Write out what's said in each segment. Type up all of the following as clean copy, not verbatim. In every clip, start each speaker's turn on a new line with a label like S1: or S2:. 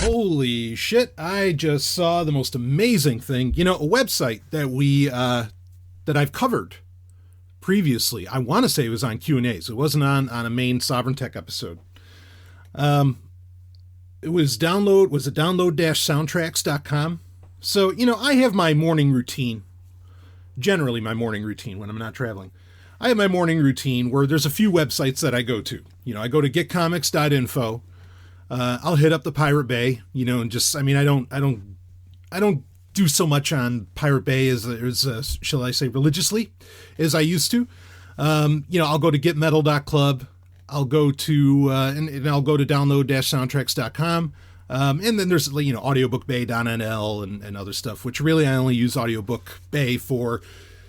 S1: Holy shit, I just saw the most amazing thing. A website that I've covered previously. I want to say it was on Q&As. It wasn't on a main Sovereign Tech episode. It was download-soundtracks.com. So, I have my morning routine. Generally my morning routine when I'm not traveling. I have my morning routine where there's a few websites that I go to. I go to getcomics.info. I'll hit up the Pirate Bay, and just, I don't do so much on Pirate Bay as shall I say, religiously as I used to. I'll go to getmetal.club. I'll go to, and I'll go to download-soundtracks.com. And then there's, audiobookbay.nl and other stuff, which really I only use Audiobook Bay for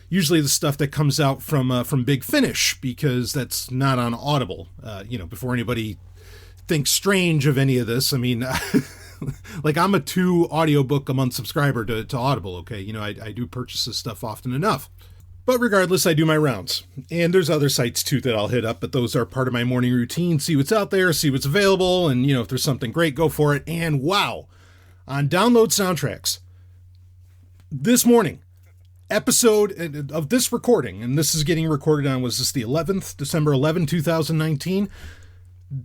S1: usually the stuff that comes out from Big Finish, because that's not on Audible. Before anybody thinks strange of any of this, I'm a 2 audiobook a month subscriber to Audible, okay? I do purchase this stuff often enough. But regardless, I do my rounds. And there's other sites too that I'll hit up, but those are part of my morning routine. See what's out there, see what's available, and if there's something great, go for it. And wow, on Download Soundtracks, this morning, episode of this recording, and this is getting recorded on, was this the 11th, December 11, 2019?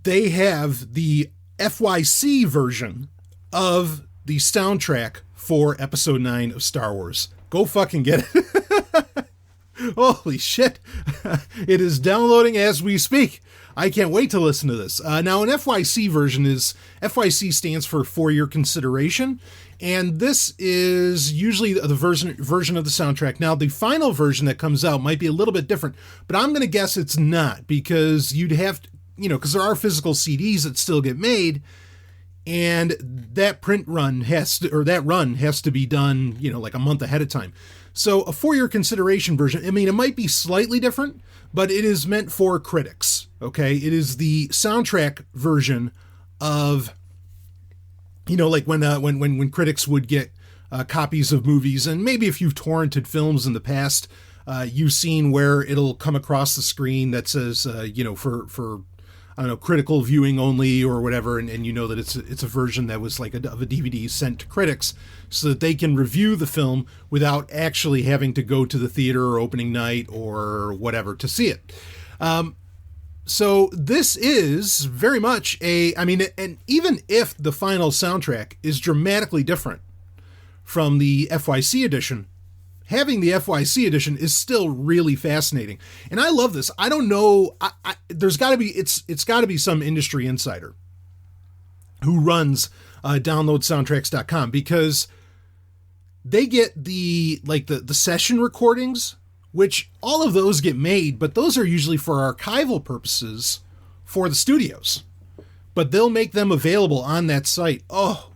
S1: They have the FYC version of the soundtrack for episode 9 of Star Wars. Go fucking get it. Holy shit. It is downloading as we speak. I can't wait to listen to this. Now, an FYC version FYC stands for your consideration, and this is usually the version of the soundtrack. Now, the final version that comes out might be a little bit different, but I'm going to guess it's not, because you'd have to, because there are physical CDs that still get made, and that run has to be done, like a month ahead of time. So a for your consideration version, it might be slightly different, but it is meant for critics, okay? It is the soundtrack version of, like when critics would get copies of movies, and maybe if you've torrented films in the past, you've seen where it'll come across the screen that says, for I don't know, critical viewing only or whatever, and that it's a version that was like of a DVD sent to critics so that they can review the film without actually having to go to the theater or opening night or whatever to see it. So this is very much and even if the final soundtrack is dramatically different from the FYC edition, having the FYC edition is still really fascinating. And I love this. I don't know. There's got to be, it's got to be some industry insider who runs downloadsoundtracks.com, because they get the session recordings, which all of those get made, but those are usually for archival purposes for the studios. But they'll make them available on that site. Oh,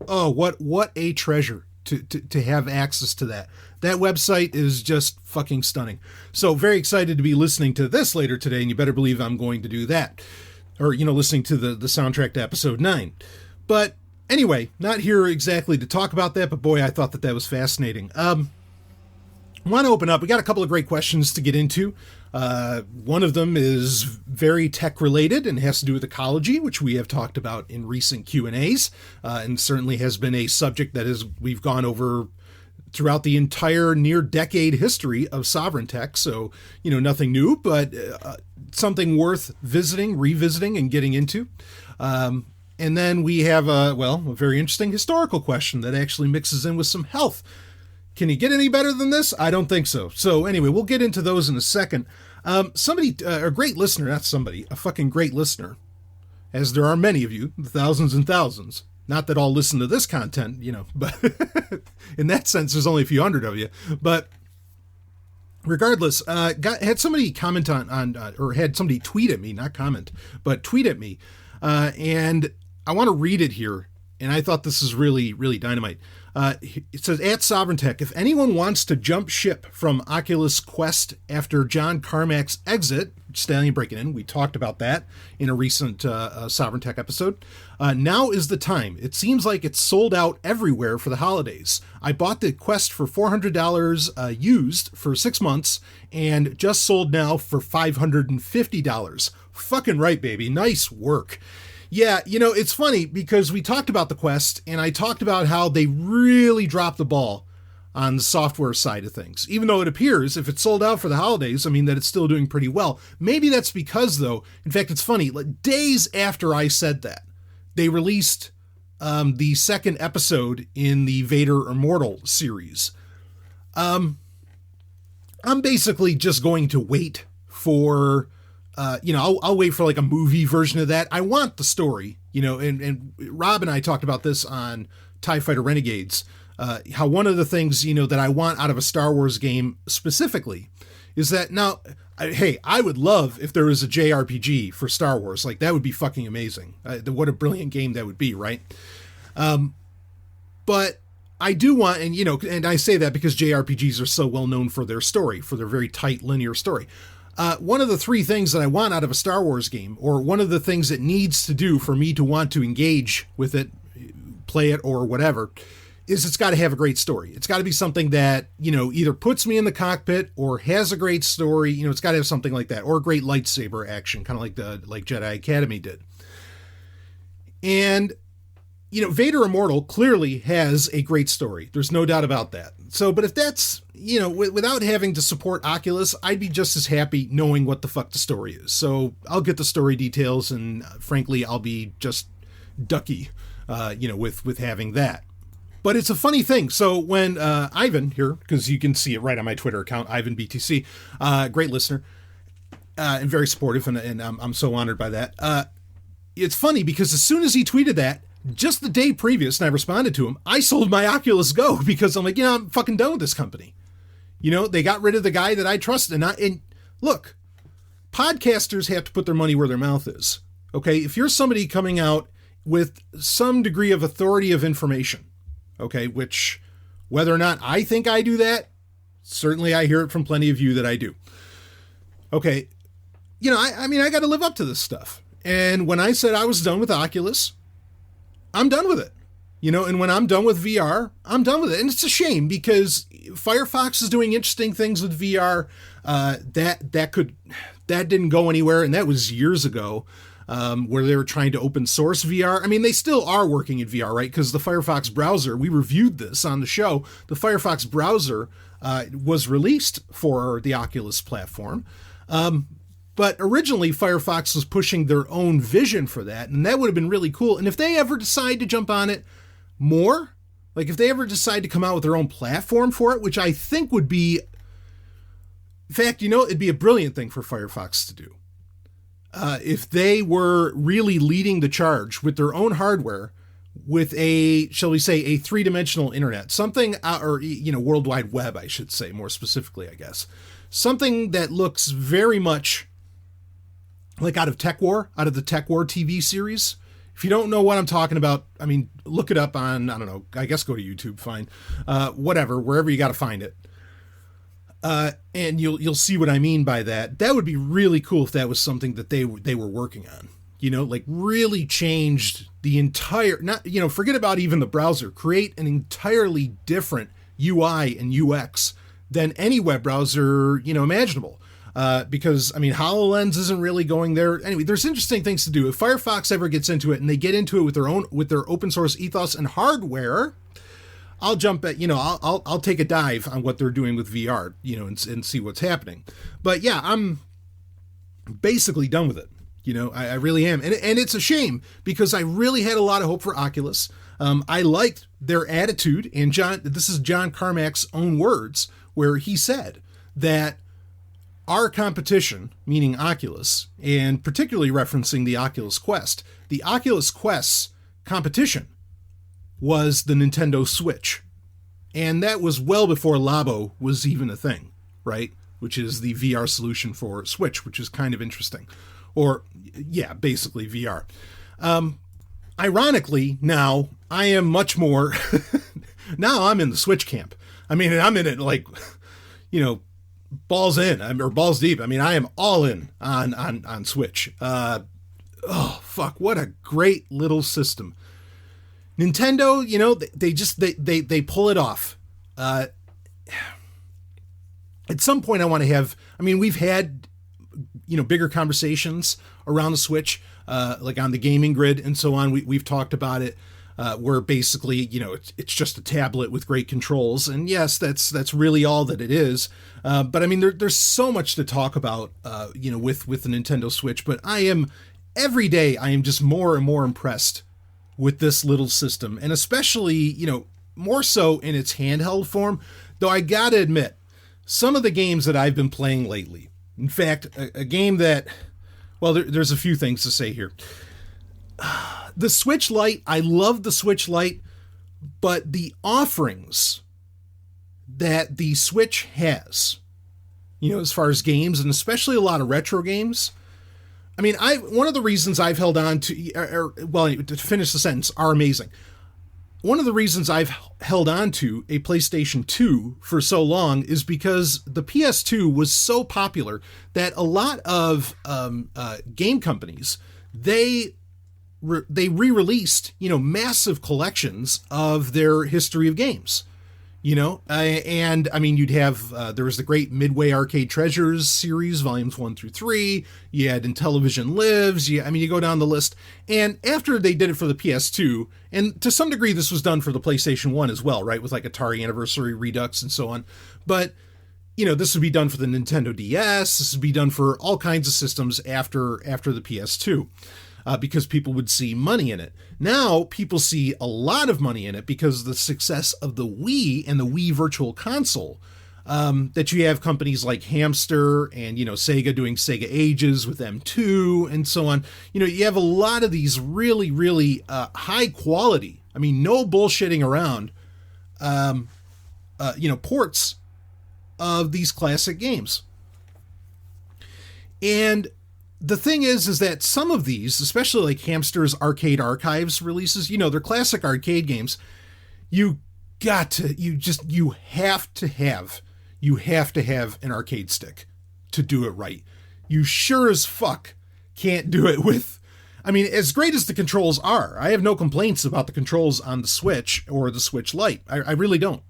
S1: what a treasure to have access to that. That website is just fucking stunning. So very excited to be listening to this later today, and you better believe I'm going to do that. Or, listening to the soundtrack to episode 9. But anyway, not here exactly to talk about that, but boy, I thought that was fascinating. I want to open up. We got a couple of great questions to get into. One of them is very tech related and has to do with ecology, which we have talked about in recent Q&As, and certainly has been a subject that we've gone over throughout the entire near decade history of Sovereign Tech. So, nothing new, but something worth revisiting and getting into. And then we have a very interesting historical question that actually mixes in with some health. Can you get any better than this? I don't think so. So anyway, we'll get into those in a second. A great listener, a fucking great listener, as there are many of you, thousands and thousands. Not that all listen to this content, but in that sense, there's only a few hundred of you. But regardless, had somebody comment or had somebody tweet at me, not comment, but tweet at me. And I want to read it here. And I thought this is really, really dynamite. It says, at Sovereign Tech, if anyone wants to jump ship from Oculus Quest after John Carmack's exit, Stallion breaking in, we talked about that in a recent Sovereign Tech episode, now is the time. It seems like it's sold out everywhere for the holidays. I bought the Quest for $400 used for 6 months and just sold now for $550. Fucking right, baby. Nice work. Yeah, it's funny because we talked about the Quest, and I talked about how they really dropped the ball on the software side of things. Even though it appears, if it's sold out for the holidays, that it's still doing pretty well. Maybe that's because, though, in fact, it's funny, like days after I said that, they released the second episode in the Vader Immortal series. I'm basically just going to wait for... I'll wait for like a movie version of that. I want the story, and Rob and I talked about this on TIE Fighter Renegades, how one of the things, that I want out of a Star Wars game specifically is that now, I would love if there was a JRPG for Star Wars. Like, that would be fucking amazing. What a brilliant game that would be, right? But I do want, and I say that because JRPGs are so well known for their story, for their very tight linear story. One of the three things that I want out of a Star Wars game, or one of the things it needs to do for me to want to engage with it, play it, or whatever, is it's got to have a great story. It's got to be something that, either puts me in the cockpit or has a great story. It's got to have something like that, or a great lightsaber action, kind of like Jedi Academy did. And, Vader Immortal clearly has a great story. There's no doubt about that. So, but if that's, without having to support Oculus, I'd be just as happy knowing what the fuck the story is. So I'll get the story details, and frankly, I'll be just ducky, with having that. But it's a funny thing. So when Ivan here, because you can see it right on my Twitter account, IvanBTC, great listener, and very supportive, and I'm so honored by that. It's funny because as soon as he tweeted that, just the day previous, and I responded to him, I sold my Oculus Go because I'm like, I'm fucking done with this company. They got rid of the guy that I trusted. And look, podcasters have to put their money where their mouth is. Okay, if you're somebody coming out with some degree of authority of information, okay, which whether or not I think I do that, certainly I hear it from plenty of you that I do. Okay, I got to live up to this stuff. And when I said I was done with Oculus, I'm done with it. And when I'm done with VR, I'm done with it. And it's a shame because Firefox is doing interesting things with VR. That didn't go anywhere. And that was years ago, where they were trying to open source VR. They still are working in VR, right? Because the Firefox browser, we reviewed this on the show. The Firefox browser was released for the Oculus platform. But originally, Firefox was pushing their own vision for that, and that would have been really cool. And if they ever decide to jump on it more, like if they ever decide to come out with their own platform for it, which I think would be, in fact, it'd be a brilliant thing for Firefox to do. If they were really leading the charge with their own hardware, with a, shall we say, a three-dimensional internet, something, or, World Wide Web, I should say, more specifically, I guess. Something that looks very much like out of the Tech War TV series. If you don't know what I'm talking about, look it up on, I don't know, I guess go to YouTube, fine. Whatever, wherever you got to find it. And you'll see what I mean by that. That would be really cool if that was something that they were working on. Like really changed the entire, forget about even the browser, create an entirely different UI and UX than any web browser, imaginable. Because HoloLens isn't really going there. Anyway, there's interesting things to do. If Firefox ever gets into it and they get into it with their open source ethos and hardware, I'll jump at, I'll take a dive on what they're doing with VR, and see what's happening. But yeah, I'm basically done with it. I really am. And it's a shame because I really had a lot of hope for Oculus. I liked their attitude, and this is John Carmack's own words, where he said that our competition, meaning Oculus, and particularly referencing the Oculus Quest, the Oculus Quest's competition was the Nintendo Switch. And that was well before Labo was even a thing, right? Which is the VR solution for Switch, which is kind of interesting. Or, yeah, basically VR. Ironically, now I am much more... now I'm in the Switch camp. I'm in it like, balls in, or balls deep. I am all in on Switch. Oh, fuck, what a great little system. Nintendo, they pull it off. At some point I want to have, we've had, bigger conversations around the Switch. like on the gaming grid and so on. We've talked about it, where basically, it's just a tablet with great controls. And yes, that's really all that it is. But I mean, there's so much to talk about, with the Nintendo Switch. But every day I am just more and more impressed with this little system, and especially, more so in its handheld form. Though I gotta admit, some of the games that I've been playing lately, in fact, a game that, well, there's a few things to say here. The Switch Lite, I love the Switch Lite, but the offerings that the Switch has, as far as games, and especially a lot of retro games, I mean, one of the reasons I've held on to, to finish the sentence, are amazing. One of the reasons I've held on to a PlayStation 2 for so long is because the PS2 was so popular that a lot of game companies, they re-released, massive collections of their history of games. And I mean, you'd have, there was the great Midway Arcade Treasures series, volumes 1 through 3. You had Intellivision Lives. You go down the list. And after they did it for the PS2, and to some degree, this was done for the PlayStation 1 as well, right? With like Atari Anniversary Redux and so on. But, this would be done for the Nintendo DS. This would be done for all kinds of systems after the PS2. Because people would see money in it. Now, people see a lot of money in it because of the success of the Wii and the Wii Virtual Console. That you have companies like Hamster and, Sega doing Sega Ages with M2 and so on. You have a lot of these really, really high quality, I mean, no bullshitting around, ports of these classic games. And the thing is that some of these, especially like Hamster's Arcade Archives releases, they're classic arcade games. You have to have an arcade stick to do it right. You sure as fuck can't do it with, I mean, as great as the controls are, I have no complaints about the controls on the Switch or the Switch Lite. I really don't.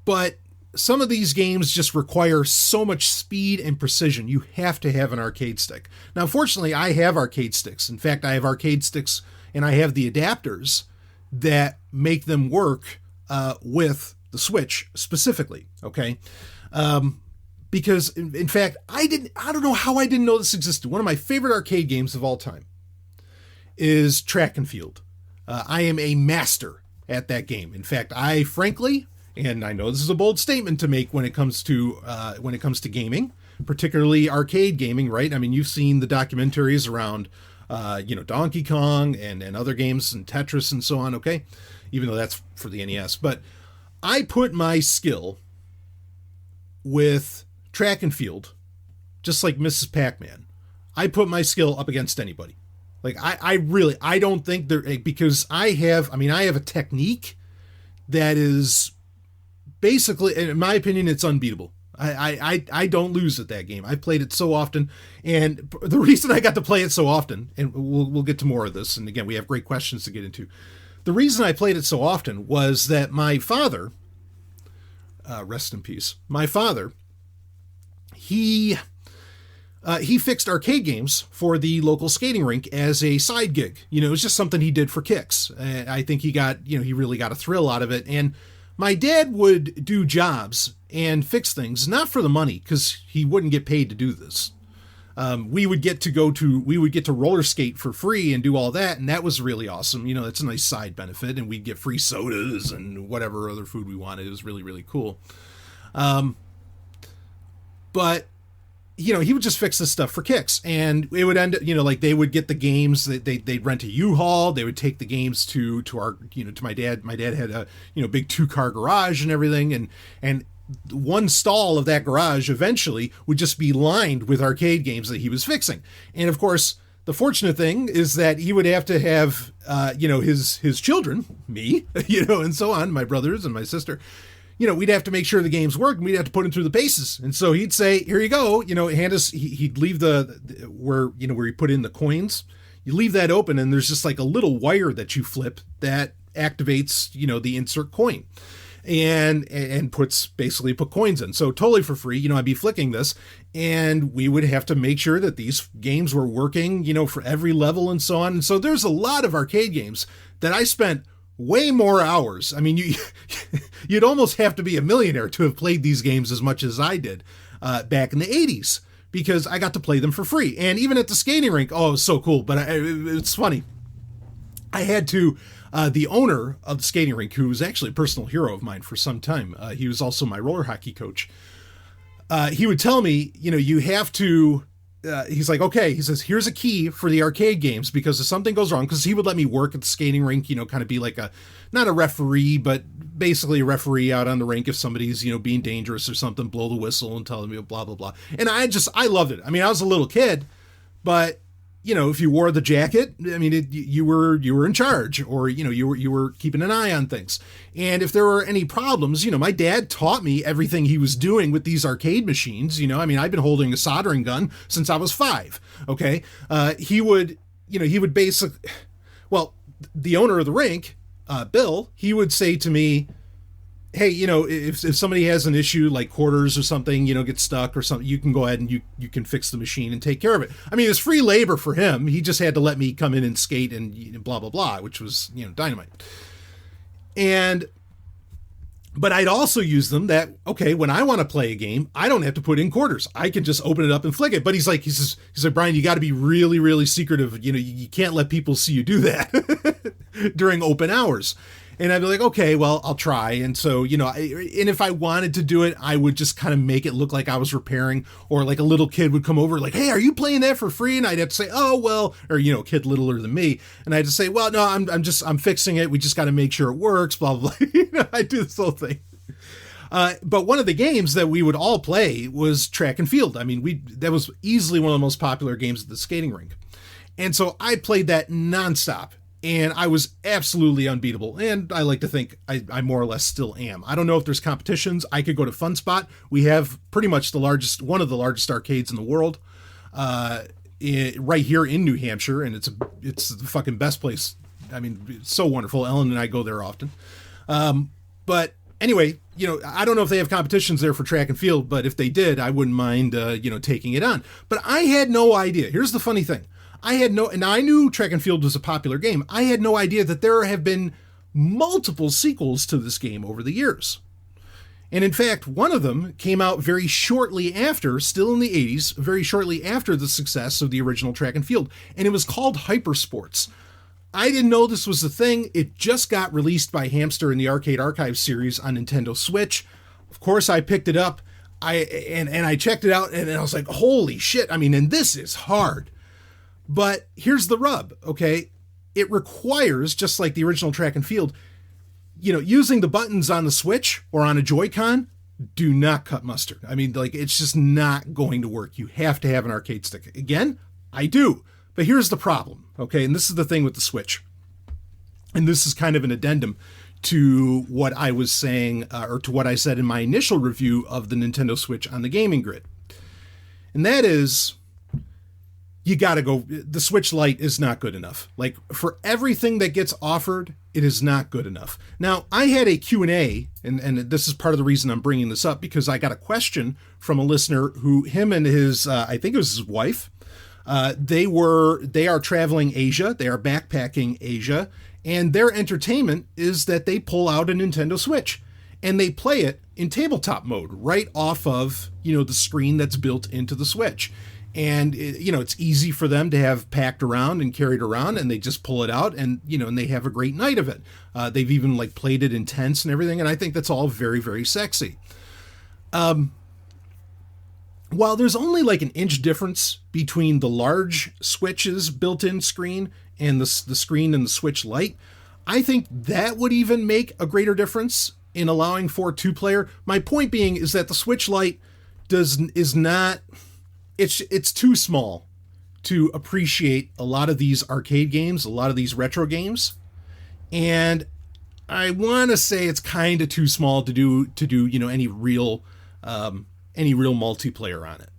S1: But some of these games just require so much speed and precision. You have to have an arcade stick. Now, fortunately, I have arcade sticks. In fact, I have arcade sticks and I have the adapters that make them work with the Switch specifically. Okay. Because in fact, I don't know how I didn't know this existed. One of my favorite arcade games of all time is Track and Field. I am a master at that game. In fact, frankly, and I know this is a bold statement to make when it comes to gaming, particularly arcade gaming, right? I mean, you've seen the documentaries around, Donkey Kong and other games and Tetris and so on, okay? Even though that's for the NES. But I put my skill with Track and Field, just like Mrs. Pac-Man. I put my skill up against anybody. Like, I don't think because I have a technique that is basically, in my opinion, it's unbeatable. I don't lose at that game. I've played it so often, and the reason I got to play it so often, and we'll get to more of this, and again, we have great questions to get into. The reason I played it so often was that my father, rest in peace, my father, he fixed arcade games for the local skating rink as a side gig. It was just something he did for kicks. And I think he really got a thrill out of it. And my dad would do jobs and fix things, not for the money, because he wouldn't get paid to do this. We would get to roller skate for free and do all that, and that was really awesome. It's a nice side benefit, and we'd get free sodas and whatever other food we wanted. It was really, really cool. But he would just fix this stuff for kicks, and it would end, like they would get the games, they'd rent a U-Haul, they would take the games to our, to my dad. My dad had a, big 2-car garage and everything. And one stall of that garage eventually would just be lined with arcade games that he was fixing. And of course, the fortunate thing is that he would have to have, his children, me, and so on, my brothers and my sister, we'd have to make sure the games worked, and we'd have to put them through the paces. And so he'd say, here you go, hand us, he'd leave where he put in the coins. You leave that open, and there's just like a little wire that you flip that activates, the insert coin. and put coins in. So totally for free, I'd be flicking this, and we would have to make sure that these games were working, for every level and so on. And so there's a lot of arcade games that I spent way more hours. I mean, you'd almost have to be a millionaire to have played these games as much as I did back in the 80s, because I got to play them for free. And even at the skating rink, oh, it was so cool. But it's funny. I had to, the owner of the skating rink, who was actually a personal hero of mine for some time, he was also my roller hockey coach. He would tell me, you have to, he's like, okay, he says, here's a key for the arcade games, because if something goes wrong, because he would let me work at the skating rink, kind of be like not a referee, but basically a referee out on the rink. If somebody's, being dangerous or something, blow the whistle and tell them, blah, blah, blah. And I loved it. I mean, I was a little kid, but if you wore the jacket, I mean, you were in charge, or, you were keeping an eye on things. And if there were any problems, my dad taught me everything he was doing with these arcade machines. I mean, I've been holding a soldering gun since I was 5. Okay. He would basically, well, the owner of the rink, Bill, he would say to me, hey, if somebody has an issue like quarters or something, get stuck or something, you can go ahead and you can fix the machine and take care of it. I mean, it's free labor for him. He just had to let me come in and skate and blah, blah, blah, which was, dynamite. But I'd also use them that, okay, when I want to play a game, I don't have to put in quarters. I can just open it up and flick it. But he says, Brian, you got to be really, really secretive. You can't let people see you do that during open hours. And I'd be like, okay, well, I'll try. And so, and if I wanted to do it, I would just kind of make it look like I was repairing, or like a little kid would come over like, hey, are you playing that for free? And I'd have to say, oh, well, or, a kid littler than me. And I'd just say, well, no, I'm fixing it. We just got to make sure it works, blah, blah, blah. I do this whole thing. But one of the games that we would all play was track and field. I mean, that was easily one of the most popular games at the skating rink. And so I played that nonstop. And I was absolutely unbeatable. And I like to think I more or less still am. I don't know if there's competitions. I could go to Fun Spot. We have pretty much one of the largest arcades in the world, right here in New Hampshire. And it's the fucking best place. I mean, it's so wonderful. Ellen and I go there often. But anyway, I don't know if they have competitions there for track and field, but if they did, I wouldn't mind, taking it on. But I had no idea. Here's the funny thing. And I knew track and field was a popular game. I had no idea that there have been multiple sequels to this game over the years. And in fact, one of them came out very shortly after, still in the 80s, very shortly after the success of the original track and field. And it was called Hypersports. I didn't know this was a thing. It just got released by Hamster in the Arcade Archive series on Nintendo Switch. Of course, I picked it up. I checked it out, and I was like, holy shit. I mean, and this is hard. But here's the rub, okay? It requires, just like the original track and field, using the buttons on the Switch or on a Joy-Con do not cut mustard. I mean, it's just not going to work. You have to have an arcade stick. Again, I do. But here's the problem, okay? And this is the thing with the Switch. And this is kind of an addendum to what I was saying, or to what I said in my initial review of the Nintendo Switch on the Gaming Grid. And that is, you gotta go, the Switch Lite is not good enough. Like, for everything that gets offered, it is not good enough. Now, I had a Q&A, and this is part of the reason I'm bringing this up, because I got a question from a listener who, him and his, I think it was his wife, they are traveling Asia, they are backpacking Asia, and their entertainment is that they pull out a Nintendo Switch, and they play it in tabletop mode, right off of, the screen that's built into the Switch. And, it's easy for them to have packed around and carried around, and they just pull it out and, and they have a great night of it. They've even played it in tents and everything. And I think that's all very, very sexy. While there's only an inch difference between the large Switch's built-in screen and the screen in the Switch Lite, I think that would even make a greater difference in allowing for 2-player. My point being is that the Switch Lite is not... It's too small to appreciate a lot of these arcade games, a lot of these retro games. And I want to say it's kind of too small to do any real multiplayer on it.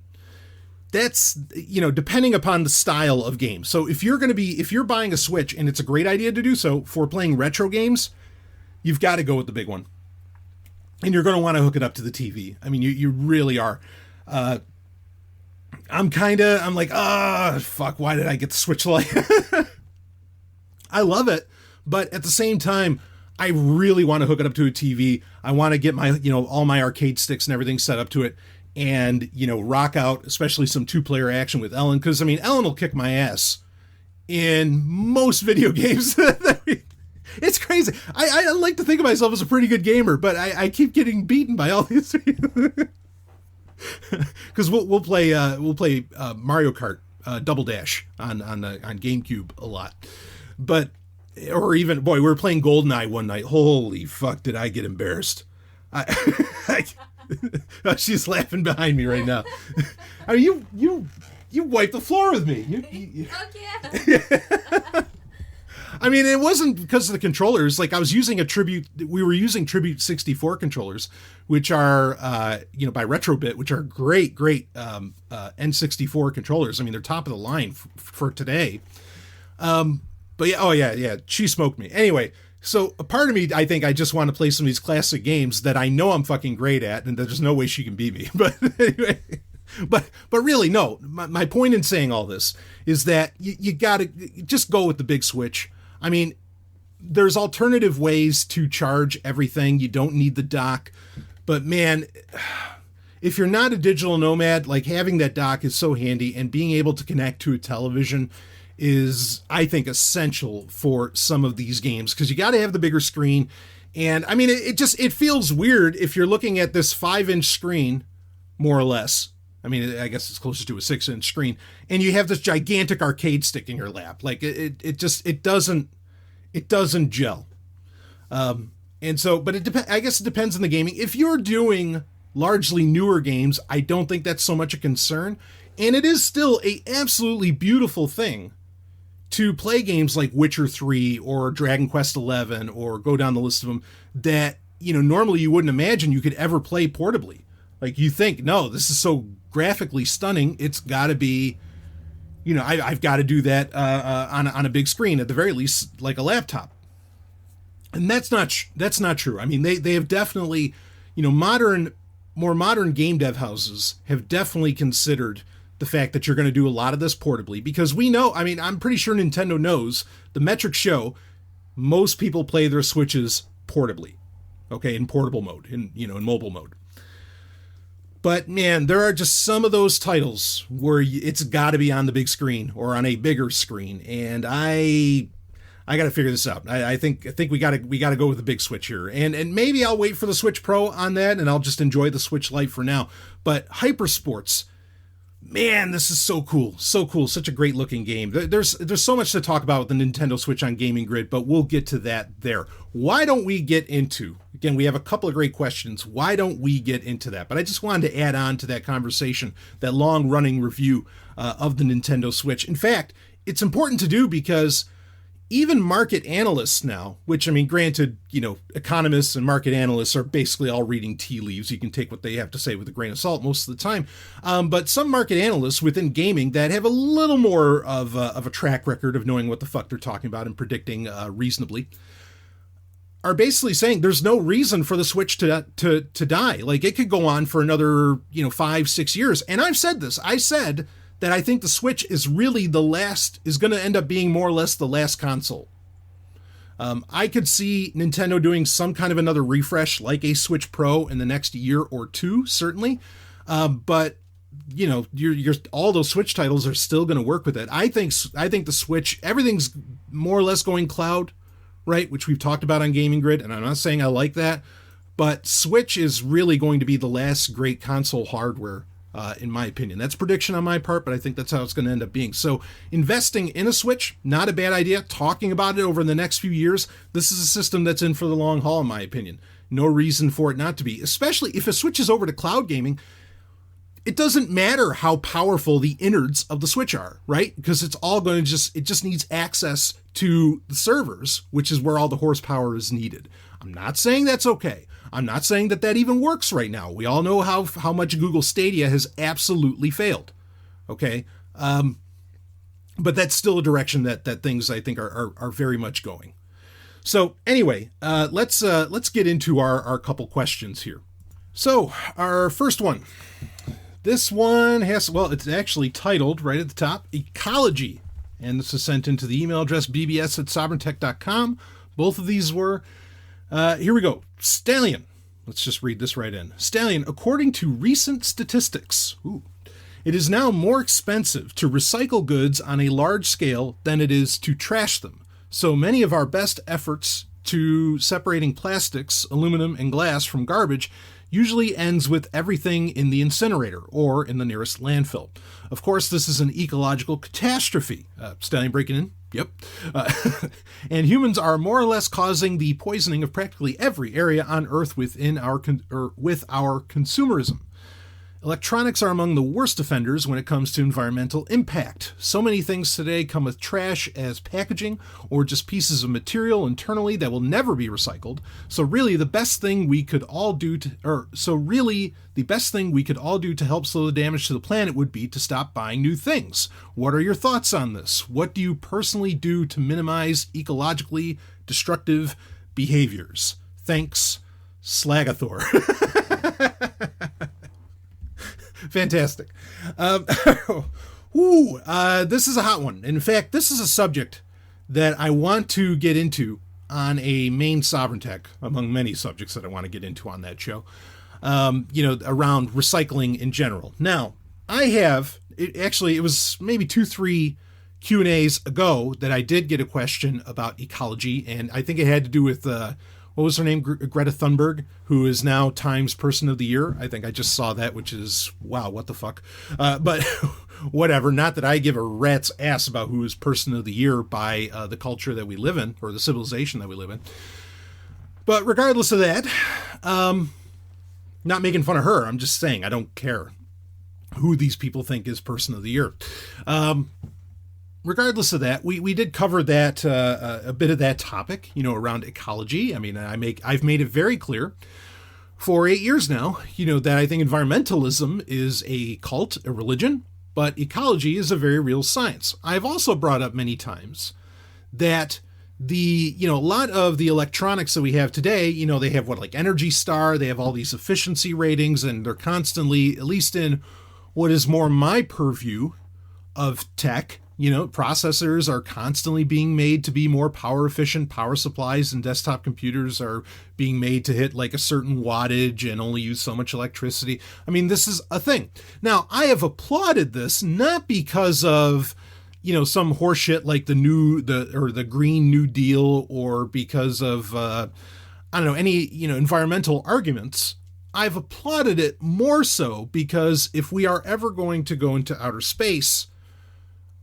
S1: That's, depending upon the style of game. So if you're buying a Switch, and it's a great idea to do so for playing retro games, you've got to go with the big one. and you're going to want to hook it up to the TV. I mean, you really are. I'm like, fuck, why did I get the Switch Lite? I love it, but at the same time, I really want to hook it up to a TV. I want to get my, all my arcade sticks and everything set up to it and, rock out, especially some 2-player action with Ellen. Because, I mean, Ellen will kick my ass in most video games. It's crazy. I like to think of myself as a pretty good gamer, but I keep getting beaten by all these. Because we'll play Mario Kart Double Dash on GameCube a lot, but or even we were playing GoldenEye one night. Holy fuck, did I get embarrassed? She's laughing behind me right now. I mean, you wiped the floor with me.
S2: Fuck yeah.
S1: I mean, it wasn't because of the controllers. Like, I was using we were using Tribute 64 controllers, which are, by Retrobit, which are great N64 controllers. I mean, they're top of the line for today. But yeah, she smoked me. Anyway, so a part of me, I think I just want to play some of these classic games that I know I'm fucking great at, and there's no way she can beat me. But anyway, but really, no. My point in saying all this is that you gotta just go with the big Switch. I mean, there's alternative ways to charge everything. You don't need the dock. But man, if you're not a digital nomad, like, having that dock is so handy, and being able to connect to a television is, I think, essential for some of these games, because you got to have the bigger screen. And I mean, it feels weird if you're looking at this 5-inch screen, more or less. I mean, I guess it's closer to a 6-inch screen, and you have this gigantic arcade stick in your lap. Like, it doesn't gel. And so, but I guess it depends on the gaming. If you're doing largely newer games, I don't think that's so much a concern. And it is still a absolutely beautiful thing to play games like Witcher 3 or Dragon Quest 11, or go down the list of them, that, normally you wouldn't imagine you could ever play portably. Like, you think, no, this is so graphically stunning, it's got to be, I've got to do that on a big screen, at the very least, like a laptop. And that's not true. I mean, they have definitely, more modern game dev houses have definitely considered the fact that you're going to do a lot of this portably, because we know, I mean, I'm pretty sure Nintendo knows, the metrics show most people play their Switches portably, okay, in portable mode, in mobile mode. But man, there are just some of those titles where it's got to be on the big screen or on a bigger screen, and I got to figure this out. I think we got to go with the big Switch here, and maybe I'll wait for the Switch Pro on that, and I'll just enjoy the Switch Lite for now. But Hypersports, man, this is so cool, such a great looking game. There's so much to talk about with the Nintendo Switch on Gaming Grid, but we'll get to that there. Why don't we get into, again, we have a couple of great questions. Why don't we get into that? But I just wanted to add on to that conversation, that long running review of the Nintendo Switch. In fact, it's important to do because even market analysts now, which, I mean, granted, economists and market analysts are basically all reading tea leaves. You can take what they have to say with a grain of salt most of the time. But some market analysts within gaming that have a little more of a track record of knowing what the fuck they're talking about and predicting reasonably, are basically saying there's no reason for the Switch to die. Like, it could go on for another, 5-6 years. And I've said this. I said that I think the Switch is really is going to end up being more or less the last console. I could see Nintendo doing some kind of another refresh, like a Switch Pro, in the next year or two, certainly. But you're all those Switch titles are still going to work with it. I think the Switch, everything's more or less going cloud, right? Which we've talked about on Gaming Grid, and I'm not saying I like that, but Switch is really going to be the last great console hardware. In my opinion. That's prediction on my part, but I think that's how it's going to end up being. So investing in a Switch, not a bad idea. Talking about it over the next few years, this is a system that's in for the long haul, in my opinion. No reason for it not to be, especially if it switches over to cloud gaming. It doesn't matter how powerful the innards of the Switch are, right? Because it's all going to it just needs access to the servers, which is where all the horsepower is needed. I'm not saying that's okay. I'm not saying that even works right now. We all know how much Google Stadia has absolutely failed. Okay. But that's still a direction that things I think are very much going. So anyway, let's get into our couple questions here. So our first one. This one it's actually titled right at the top, Ecology. And this is sent into the email address bbs@sovereigntech.com. Both of these were. Here we go. Stallion. Let's just read this right in. Stallion, according to recent statistics, it is now more expensive to recycle goods on a large scale than it is to trash them. So many of our best efforts to separating plastics, aluminum, and glass from garbage usually ends with everything in the incinerator or in the nearest landfill. Of course, this is an ecological catastrophe. Stallion breaking in. Yep. And humans are more or less causing the poisoning of practically every area on Earth with our consumerism. Electronics are among the worst offenders when it comes to environmental impact. So many things today come with trash as packaging or just pieces of material internally that will never be recycled. So really the best thing we could all do to help slow the damage to the planet would be to stop buying new things. What are your thoughts on this? What do you personally do to minimize ecologically destructive behaviors? Thanks, Slagathor. Fantastic. This is a hot one. In fact, this is a subject that I want to get into on a main Sovereign Tech, among many subjects that I want to get into on that show, around recycling in general. Now, it was maybe 2-3 Q&As ago that I did get a question about ecology, and I think it had to do with what was her name? Greta Thunberg, who is now Times Person of the Year. I think I just saw that, which is, wow, what the fuck. But whatever, not that I give a rat's ass about who is Person of the Year by the culture that we live in, or the civilization that we live in. But regardless of that, not making fun of her, I'm just saying I don't care who these people think is Person of the Year. Regardless of that, we did cover that a bit of that topic, around ecology. I mean, I've made it very clear for 8 years now, that I think environmentalism is a cult, a religion, but ecology is a very real science. I've also brought up many times that a lot of the electronics that we have today, they have like Energy Star, they have all these efficiency ratings, and they're constantly, at least in what is more my purview of tech, processors are constantly being made to be more power efficient. Power supplies and desktop computers are being made to hit like a certain wattage and only use so much electricity. I mean, this is a thing. Now, I have applauded this not because of, some horseshit like the Green New Deal, or because of, any, environmental arguments. I've applauded it more so because if we are ever going to go into outer space,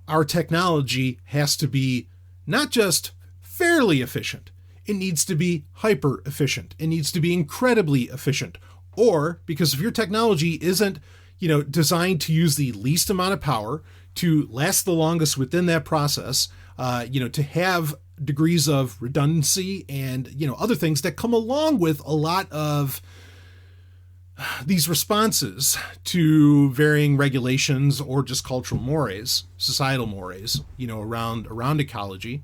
S1: our technology has to be not just fairly efficient, it needs to be hyper efficient. It needs to be incredibly efficient. Or, because if your technology isn't, designed to use the least amount of power, to last the longest within that process, to have degrees of redundancy and, other things that come along with a lot of these responses to varying regulations or just cultural mores, societal mores, around ecology.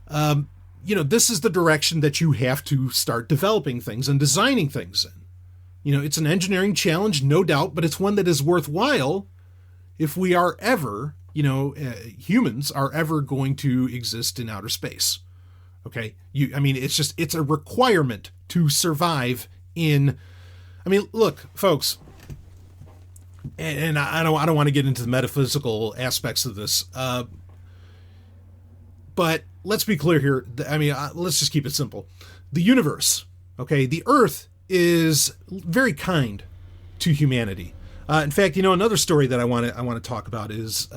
S1: This is the direction that you have to start developing things and designing things in. It's an engineering challenge, no doubt, but it's one that is worthwhile if we are ever, humans are ever going to exist in outer space. Okay. It's a requirement to survive in. Look, folks, and I don't want to get into the metaphysical aspects of this, but let's be clear here. Let's just keep it simple. The universe, okay, the Earth is very kind to humanity. In fact, another story that I want to talk about is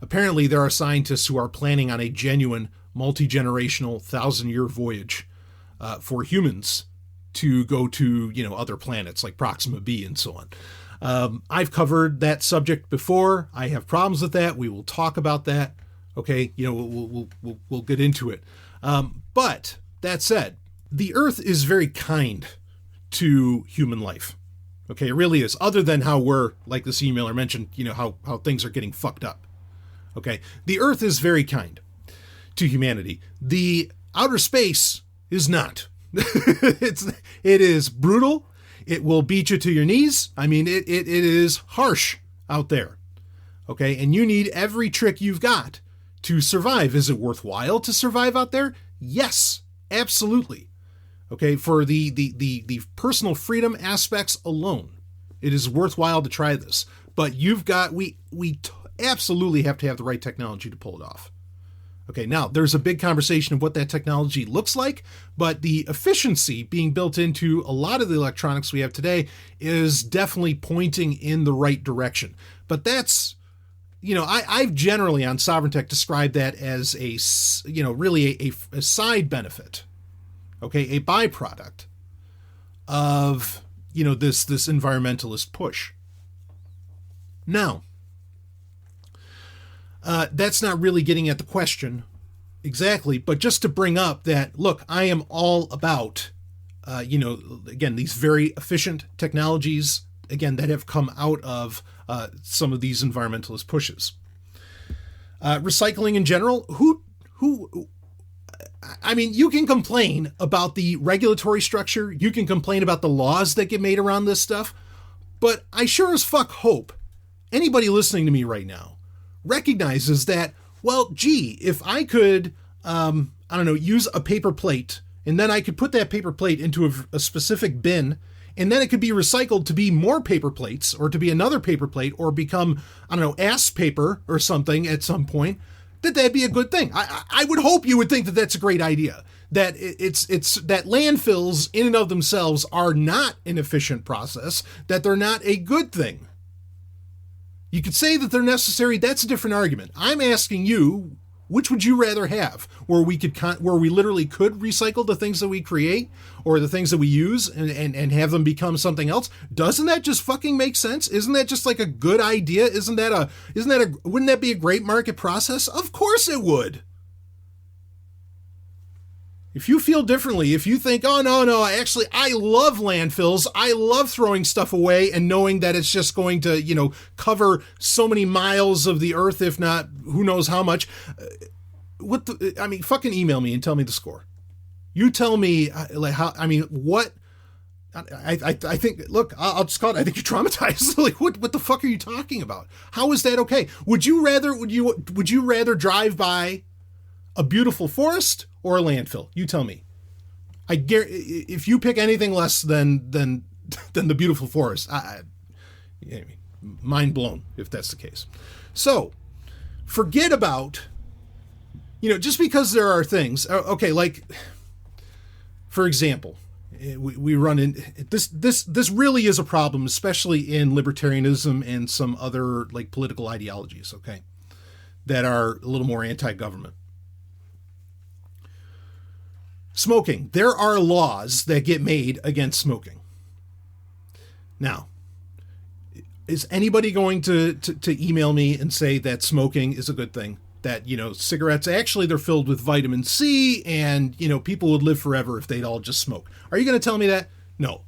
S1: apparently there are scientists who are planning on a genuine multi-generational 1,000-year voyage for humans to go to, other planets like Proxima B and so on. I've covered that subject before. I have problems with that. We will talk about that. Okay. We'll get into it. But that said, the Earth is very kind to human life. Okay. It really is. Other than how we're, like this emailer mentioned, how things are getting fucked up. Okay. The Earth is very kind to humanity. Outer space is not. It is brutal. It will beat you to your knees. I mean, it is harsh out there. Okay, and you need every trick you've got to survive. Is it worthwhile to survive out there? Yes, absolutely. Okay, for the personal freedom aspects alone, it is worthwhile to try this. But we absolutely have to have the right technology to pull it off. Okay, now there's a big conversation of what that technology looks like, but the efficiency being built into a lot of the electronics we have today is definitely pointing in the right direction. But that's, I've generally on Sovereign Tech described that as really a side benefit, okay, a byproduct of, this environmentalist push. Now, that's not really getting at the question exactly, but just to bring up that, look, I am all about, again, these very efficient technologies, again, that have come out of some of these environmentalist pushes. Recycling in general, you can complain about the regulatory structure, you can complain about the laws that get made around this stuff, but I sure as fuck hope anybody listening to me right now recognizes that, well, gee, if I could, use a paper plate, and then I could put that paper plate into a specific bin, and then it could be recycled to be more paper plates, or to be another paper plate, or become, ass paper or something at some point, that'd be a good thing. I would hope you would think that that's a great idea. That it's that landfills in and of themselves are not an efficient process, that they're not a good thing. You could say that they're necessary. That's a different argument. I'm asking you, which would you rather have, where we literally could recycle the things that we create or the things that we use and have them become something else? Doesn't that just fucking make sense? Isn't that just like a good idea? Wouldn't that be a great market process? Of course it would. If you feel differently, if you think, oh, no, I love landfills. I love throwing stuff away and knowing that it's just going to, cover so many miles of the earth, if not who knows how much. Fucking email me and tell me the score. You tell me, what? I think, look, I'll just call it, I think you're traumatized. Like, what the fuck are you talking about? How is that okay? Would you rather drive by a beautiful forest or a landfill? You tell me. I guarantee if you pick anything less than the beautiful forest, mind blown if that's the case. So forget about, just because there are things, okay, like for example, we run in this really is a problem, especially in libertarianism and some other like political ideologies, okay, that are a little more anti-government. Smoking. There are laws that get made against smoking. Now, is anybody going to email me and say that smoking is a good thing? That, cigarettes, actually, they're filled with vitamin C and, people would live forever if they'd all just smoke. Are you going to tell me that? No.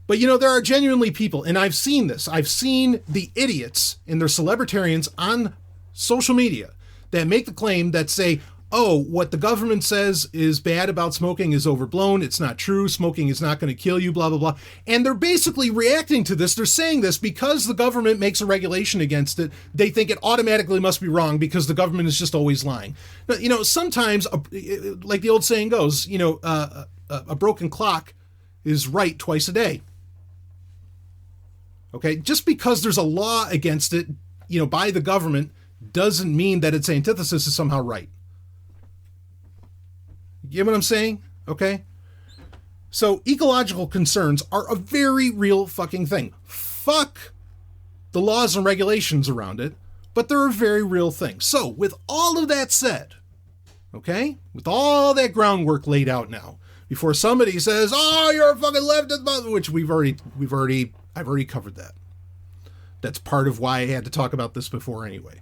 S1: But, there are genuinely people, and I've seen this. I've seen the idiots and their celebritarians on social media that make the claim that say, oh, what the government says is bad about smoking is overblown. It's not true. Smoking is not going to kill you, blah, blah, blah. And they're basically reacting to this. They're saying this because the government makes a regulation against it. They think it automatically must be wrong because the government is just always lying. Sometimes, like the old saying goes, a broken clock is right twice a day. Okay? Just because there's a law against it, by the government doesn't mean that its antithesis is somehow right. You get what I'm saying? Okay? So ecological concerns are a very real fucking thing. Fuck the laws and regulations around it, but they're a very real thing. So with all of that said, okay, with all that groundwork laid out now, before somebody says, oh, you're a fucking leftist, which I've already covered that. That's part of why I had to talk about this before anyway.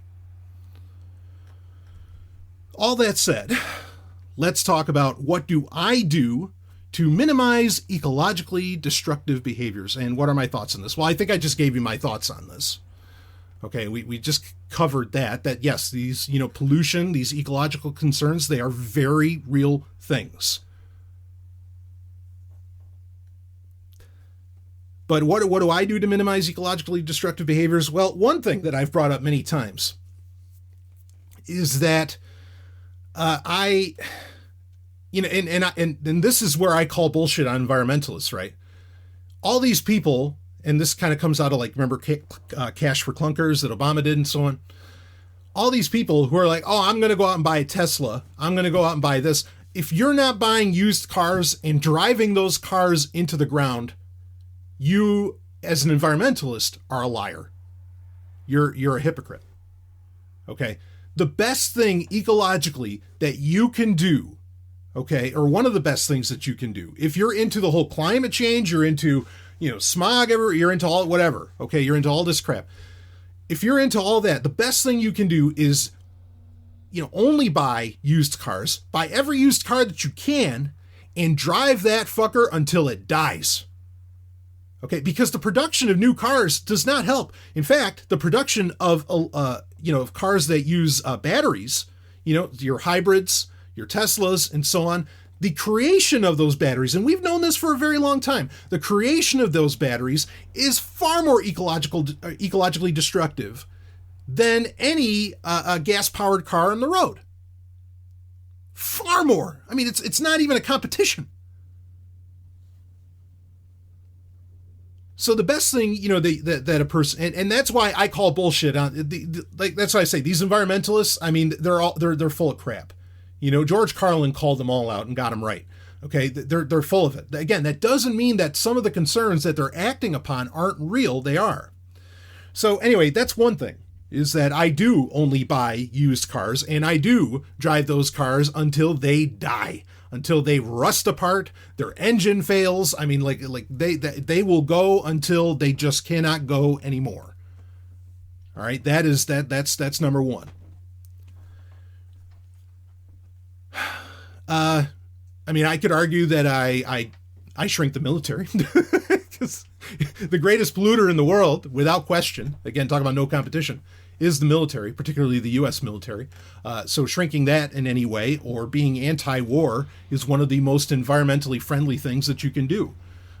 S1: All that said, let's talk about what do I do to minimize ecologically destructive behaviors, and what are my thoughts on this? Well, I think I just gave you my thoughts on this. Okay, we just covered that yes, these, pollution, these ecological concerns, they are very real things. But what do I do to minimize ecologically destructive behaviors? Well, one thing that I've brought up many times is that and this is where I call bullshit on environmentalists, right? All these people, and this kind of comes out of, like, remember Cash for Clunkers that Obama did and so on? All these people who are like, oh, I'm going to go out and buy a Tesla. I'm going to go out and buy this. If you're not buying used cars and driving those cars into the ground, you, as an environmentalist, are a liar. You're a hypocrite. Okay? The best thing ecologically that you can do, okay, or one of the best things that you can do, if you're into the whole climate change, you're into, smog, you're into all, whatever, okay, you're into all this crap. If you're into all that, the best thing you can do is, only buy used cars, buy every used car that you can, and drive that fucker until it dies. Okay, because the production of new cars does not help. In fact, the production of of cars that use batteries, your hybrids, your Teslas, and so on, the creation of those batteries, and we've known this for a very long time, the creation of those batteries is far more ecologically destructive than any gas-powered car on the road. Far more. I mean, it's not even a competition. So the best thing, that a person, and that's why I call bullshit on that's why I say these environmentalists. I mean, they're full of crap. George Carlin called them all out and got them right. Okay, they're full of it. Again, that doesn't mean that some of the concerns that they're acting upon aren't real. They are. So anyway, that's one thing, is that I do only buy used cars, and I do drive those cars until they die. Until they rust apart, their engine fails. I mean, like they will go until they just cannot go anymore. All right, that's number one. I mean, I could argue that I shrink the military because the greatest polluter in the world, without question, again, talk about no competition, is the military, particularly the U.S. military. So shrinking that in any way or being anti-war is one of the most environmentally friendly things that you can do.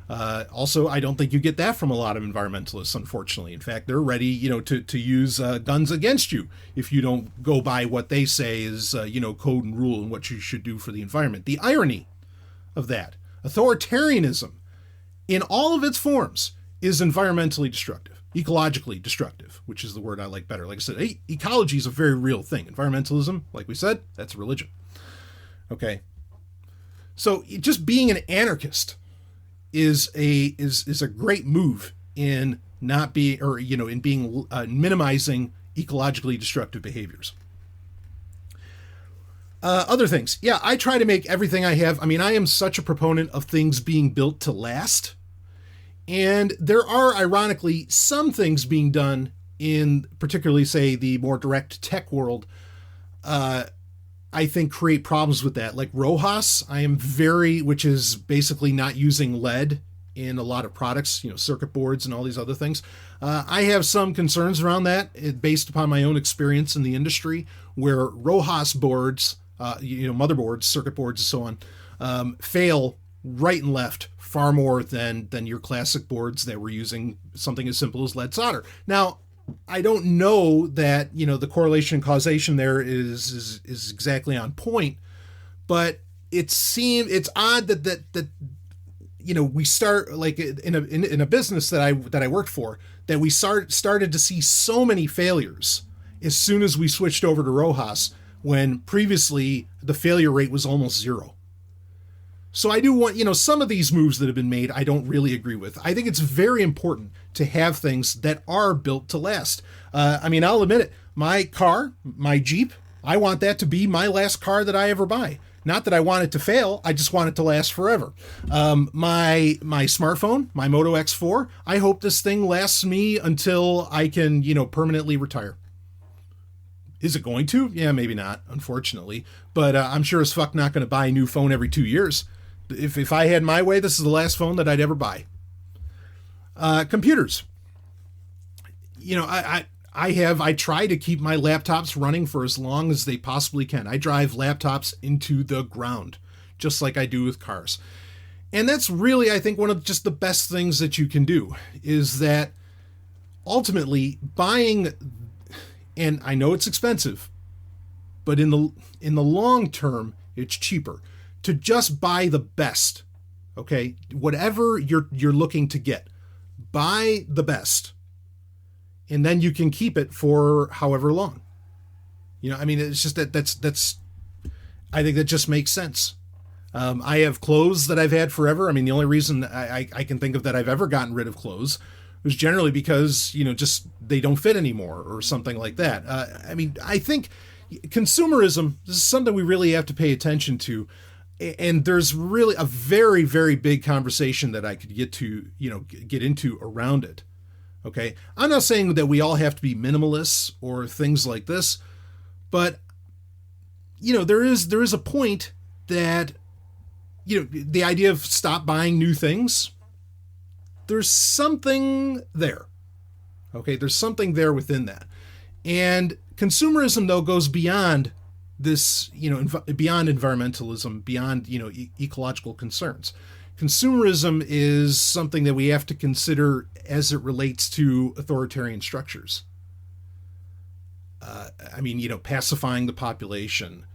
S1: Also, I don't think you get that from a lot of environmentalists, unfortunately. In fact, they're ready, to use guns against you if you don't go by what they say is, code and rule and what you should do for the environment. The irony of that, authoritarianism in all of its forms is environmentally destructive. Ecologically destructive, which is the word I like better. Like I said, ecology is a very real thing. Environmentalism, like we said, that's a religion. Okay. So just being an anarchist is a great move in not being, or, in being minimizing ecologically destructive behaviors. Other things. Yeah, I try to make everything I have. I mean, I am such a proponent of things being built to last. And there are, ironically, some things being done in particularly, say, the more direct tech world, I think create problems with that. Like RoHS, which is basically not using lead in a lot of products, circuit boards and all these other things. I have some concerns around that based upon my own experience in the industry, where RoHS boards, motherboards, circuit boards, and so on, fail right and left far more than your classic boards that were using something as simple as lead solder. Now, I don't know that, the correlation and causation there is exactly on point, but it's odd that we start, like, in a business that I worked for, that we started to see so many failures as soon as we switched over to RoHS, when previously the failure rate was almost zero. So I do want, some of these moves that have been made, I don't really agree with. I think it's very important to have things that are built to last. I'll admit it. My car, my Jeep, I want that to be my last car that I ever buy. Not that I want it to fail. I just want it to last forever. My smartphone, my Moto X4, I hope this thing lasts me until I can, permanently retire. Is it going to? Yeah, maybe not, unfortunately. But I'm sure as fuck not going to buy a new phone every 2 years. If I had my way, this is the last phone that I'd ever buy. Computers. I try to keep my laptops running for as long as they possibly can. I drive laptops into the ground, just like I do with cars. And that's really, I think, one of just the best things that you can do is that ultimately buying, and I know it's expensive, but in the long term, it's cheaper to just buy the best. Okay, whatever you're looking to get, buy the best, and then you can keep it for however long. I mean, it's just that's. I think that just makes sense. I have clothes that I've had forever. I mean, the only reason I can think of that I've ever gotten rid of clothes was generally because just they don't fit anymore or something like that. I mean, I think consumerism, this is something we really have to pay attention to. And there's really a very, very big conversation that I could get into around it. Okay. I'm not saying that we all have to be minimalists or things like this, but there is a point that, the idea of stop buying new things, there's something there. Okay. There's something there within that. And consumerism, though, goes beyond this, beyond environmentalism, beyond, ecological concerns. Consumerism is something that we have to consider as it relates to authoritarian structures. Pacifying the population,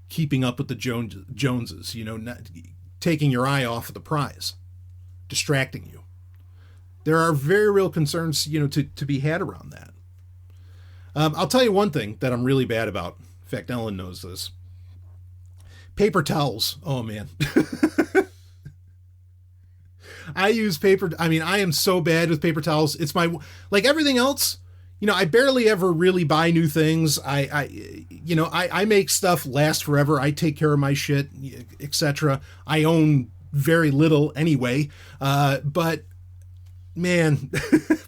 S1: keeping up with the Joneses, not taking your eye off of the prize, distracting you. There are very real concerns, to be had around that. I'll tell you one thing that I'm really bad about. In fact, Ellen knows this. Paper towels. Oh, man. I use paper. I mean, I am so bad with paper towels. It's like everything else, I barely ever really buy new things. I make stuff last forever. I take care of my shit, etc. I own very little anyway. But man,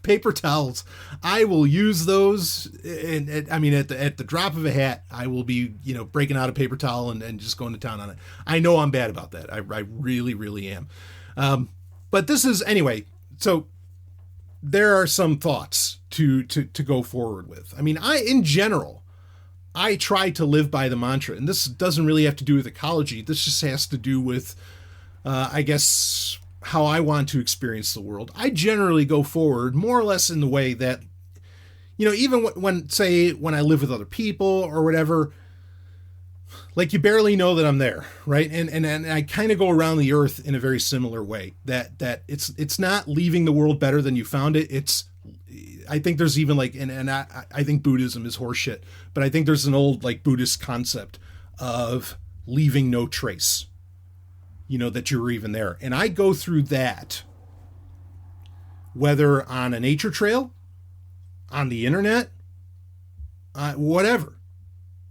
S1: paper towels, I will use those. And at the drop of a hat, I will be, breaking out a paper towel and just going to town on it. I know I'm bad about that. I really, really am. But this is, anyway, so there are some thoughts to go forward with. I mean, in general, I try to live by the mantra, and this doesn't really have to do with ecology. This just has to do with, I guess, how I want to experience the world. I generally go forward more or less in the way that, even when I live with other people or whatever, like you barely know that I'm there, right? And I kind of go around the earth in a very similar way, that it's not leaving the world better than you found it. I think there's even I think Buddhism is horseshit, but I think there's an old Buddhist concept of leaving no trace, that you're even there. And I go through that, whether on a nature trail, on the internet, whatever,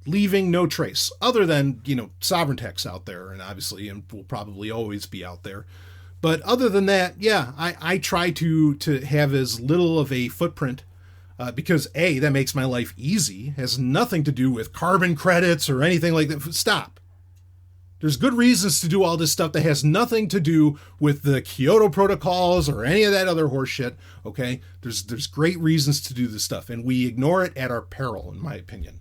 S1: leaving no trace other than, sovereign techs out there. And obviously, and will probably always be out there. But other than that, yeah, I try to have as little of a footprint because that makes my life easy. Has nothing to do with carbon credits or anything like that. Stop. There's good reasons to do all this stuff that has nothing to do with the Kyoto protocols or any of that other horse shit. Okay. There's great reasons to do this stuff, and we ignore it at our peril, in my opinion.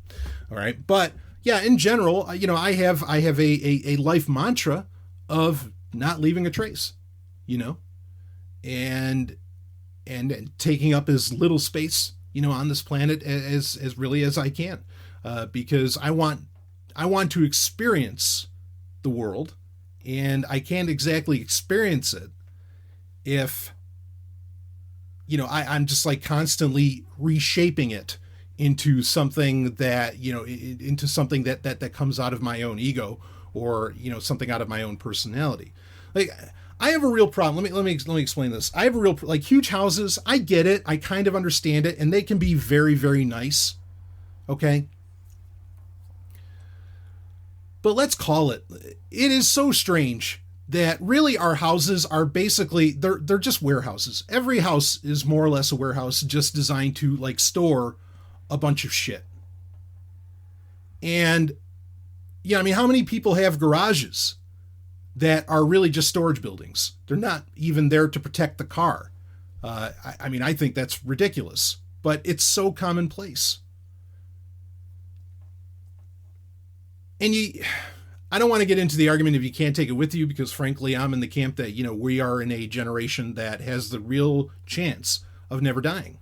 S1: All right. But yeah, in general, I have a life mantra of not leaving a trace, and taking up as little space, on this planet as really as I can, because I want to experience the world, and I can't exactly experience it if, I'm just constantly reshaping it into something that, into something that comes out of my own ego or, something out of my own personality. I have a real problem. Let me explain this. I have a real, huge houses. I get it. I kind of understand it, and they can be very, very nice. Okay. But let's call it. It is so strange that really our houses are basically, they're just warehouses. Every house is more or less a warehouse, just designed to store a bunch of shit. And how many people have garages that are really just storage buildings? They're not even there to protect the car. I think that's ridiculous. but it's so commonplace. And I don't want to get into the argument if you can't take it with you, because frankly, I'm in the camp that, we are in a generation that has the real chance of never dying.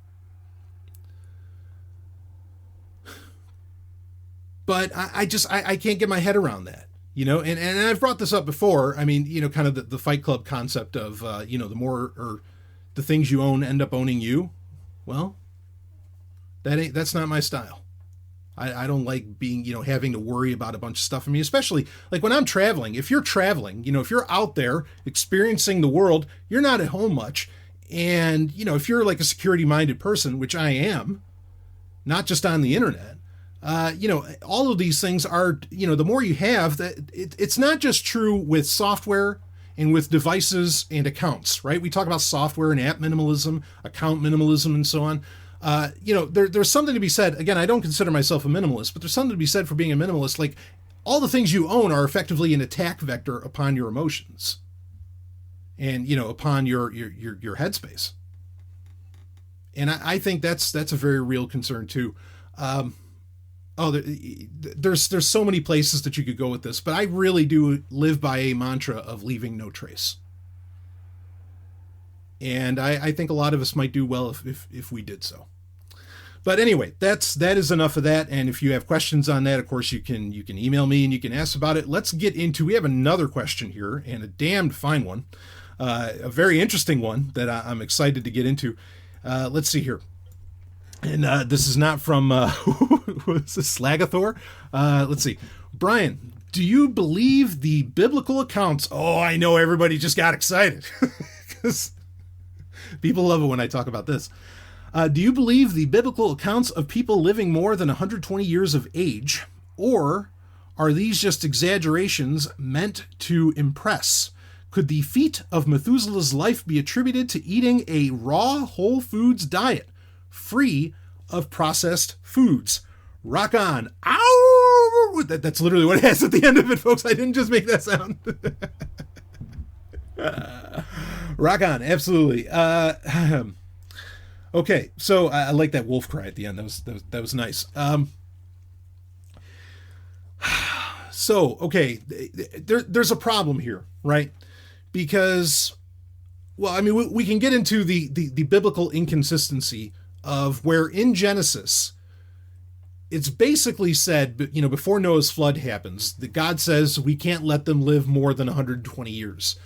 S1: But I can't get my head around that, and I've brought this up before. I mean, kind of the Fight Club concept of, the more, or the things you own end up owning you. Well, that's not my style. I don't like being, having to worry about a bunch of stuff. I mean, especially like when I'm traveling, if you're traveling, if you're out there experiencing the world, you're not at home much. And, if you're like a security minded person, which I am, not just on the internet, all of these things are, the more you have, that it's not just true with software and with devices and accounts, right? We talk about software and app minimalism, account minimalism, and so on. There's something to be said. Again, I don't consider myself a minimalist, but there's something to be said for being a minimalist. Like, all the things you own are effectively an attack vector upon your emotions and, upon your headspace. And I think that's a very real concern too. There's so many places that you could go with this, but I really do live by a mantra of leaving no trace. And I think a lot of us might do well if we did so. But anyway, that is enough of that. And if you have questions on that, of course, you can email me and you can ask about it. Let's get into, we have another question here, and a damned fine one, a very interesting one that I'm excited to get into. Let's see here. And this is not from, what's this, Slagathor? Let's see. Brian, do you believe the biblical accounts? Oh, I know everybody just got excited. Because people love it when I talk about this. Do you believe the biblical accounts of people living more than 120 years of age, or are these just exaggerations meant to impress? Could the feat of Methuselah's life be attributed to eating a raw whole foods diet, free of processed foods? Rock on. Ow! That's literally what it has at the end of it, folks. I didn't just make that sound. Rock on, absolutely. Okay, so I like that wolf cry at the end. That was nice. So okay, there's a problem here, right? Because, well, I mean, we can get into the biblical inconsistency of where in Genesis, it's basically said, before Noah's flood happens, that God says we can't let them live more than 120 years.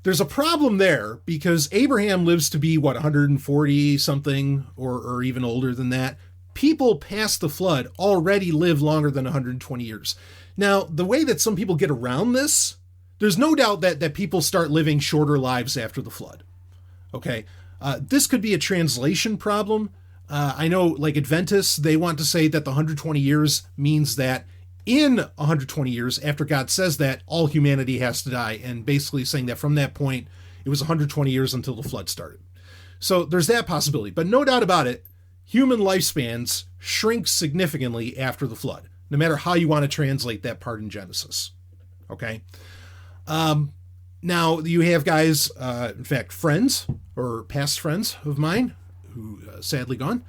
S1: There's a problem there because Abraham lives to be, 140 something or even older than that. People past the flood already live longer than 120 years. Now, the way that some people get around this, there's no doubt that people start living shorter lives after the flood. Okay. This could be a translation problem. I know, like Adventists, they want to say that the 120 years means that in 120 years after God says that, all humanity has to die, and basically saying that from that point, it was 120 years until the flood started. So there's that possibility. But no doubt about it, human lifespans shrink significantly after the flood, no matter how you want to translate that part in Genesis. Okay? Now, you have guys, in fact, friends, or past friends of mine, who sadly gone,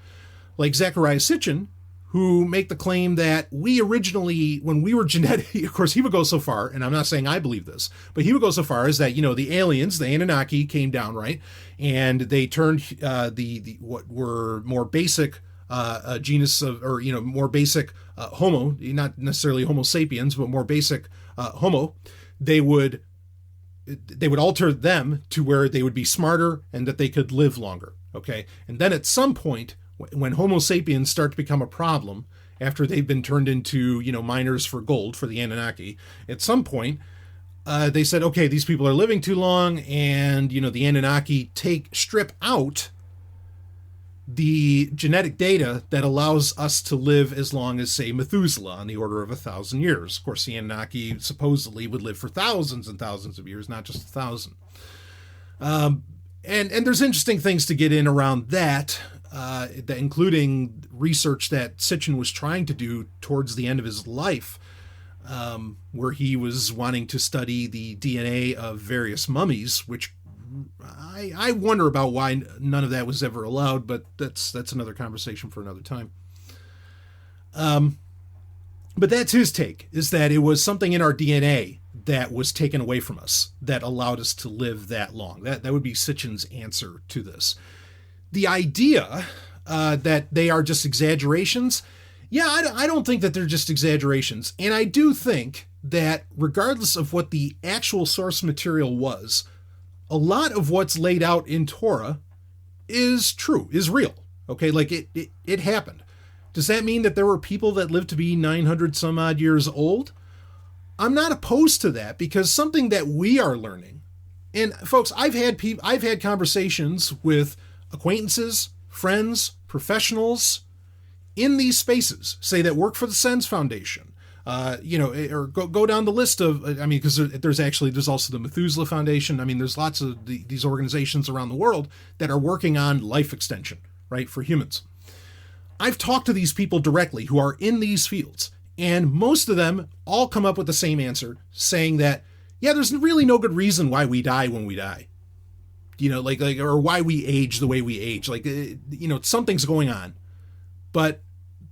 S1: like Zechariah Sitchin, who make the claim that we originally, when we were genetic, of course, he would go so far, and I'm not saying I believe this, but he would go so far as that, the aliens, the Anunnaki, came down, right? And they turned the what were more basic genus of, or, more basic Homo, not necessarily Homo sapiens, but more basic Homo, they would alter them to where they would be smarter and that they could live longer, okay? And then at some point, when Homo sapiens start to become a problem, after they've been turned into, miners for gold for the Anunnaki, at some point, they said, okay, these people are living too long, and, the Anunnaki strip out the genetic data that allows us to live as long as, say, Methuselah, on the order of 1,000 years. Of course, the Anunnaki supposedly would live for thousands and thousands of years, not just 1,000. And there's interesting things to get in around that, including research that Sitchin was trying to do towards the end of his life, where he was wanting to study the DNA of various mummies, which I wonder about why none of that was ever allowed, but that's another conversation for another time. But that's his take, is that it was something in our DNA that was taken away from us that allowed us to live that long. That would be Sitchin's answer to this. The idea that they are just exaggerations, I don't think that they're just exaggerations. And I do think that regardless of what the actual source material was, a lot of what's laid out in Torah is true, is real. Okay, like it happened. Does that mean that there were people that lived to be 900 some odd years old? I'm not opposed to that, because something that we are learning, and folks, I've had conversations with acquaintances, friends, professionals in these spaces, say that work for the SENS Foundation, or go down the list of, because there's also the Methuselah Foundation. There's lots of these organizations around the world that are working on life extension, right, for humans. I've talked to these people directly who are in these fields, and most of them all come up with the same answer, saying that, there's really no good reason why we die when we die. Or why we age the way we age. Something's going on. But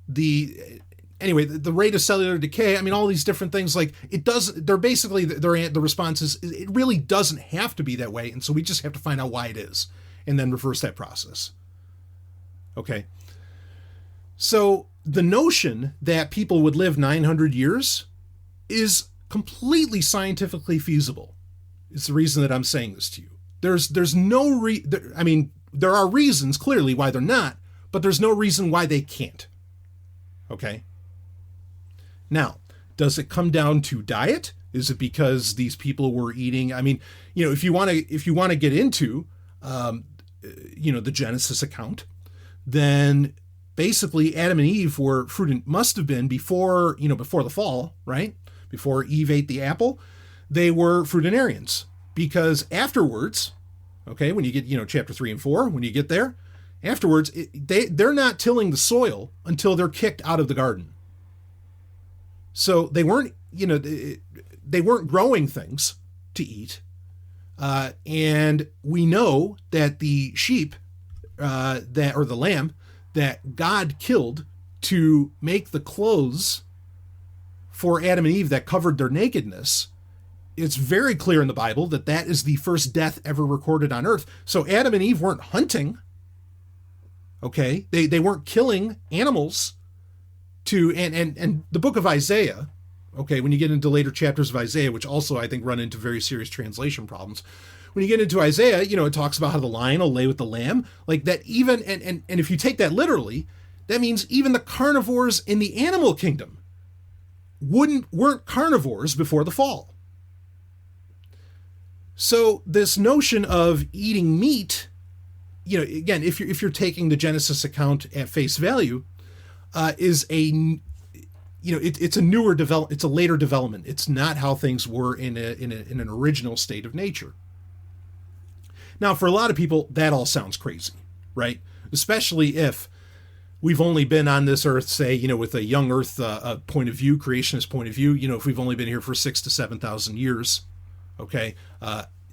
S1: the rate of cellular decay, all these different things, the response is, it really doesn't have to be that way, and so we just have to find out why it is, and then reverse that process. Okay. So the notion that people would live 900 years is completely scientifically feasible. It's the reason that I'm saying this to you. There's no there are reasons clearly why they're not, but there's no reason why they can't. Okay. Now, does it come down to diet? Is it because these people were eating? If you want to get into, the Genesis account, then basically Adam and Eve were must have been before the fall, right? Before Eve ate the apple, they were fruitarians, because afterwards, okay, when you get, chapter 3 and 4, when you get there, afterwards, they're not tilling the soil until they're kicked out of the garden. So they weren't, they weren't growing things to eat. And we know that the sheep, or the lamb that God killed to make the clothes for Adam and Eve that covered their nakedness, it's very clear in the Bible that is the first death ever recorded on earth. So Adam and Eve weren't hunting. Okay. They weren't killing animals and the book of Isaiah, okay, when you get into later chapters of Isaiah, which also I think run into very serious translation problems. When you get into Isaiah, it talks about how the lion will lay with the lamb, like that. Even, and if you take that literally, that means even the carnivores in the animal kingdom weren't carnivores before the fall. So this notion of eating meat, again, if you're taking the Genesis account at face value, is it's a newer develop. It's a later development. It's not how things were in an original state of nature. Now, for a lot of people, that all sounds crazy, right? Especially if we've only been on this earth, say, with a young earth point of view, creationist point of view, if we've only been here for 6,000 to 7,000 years, okay,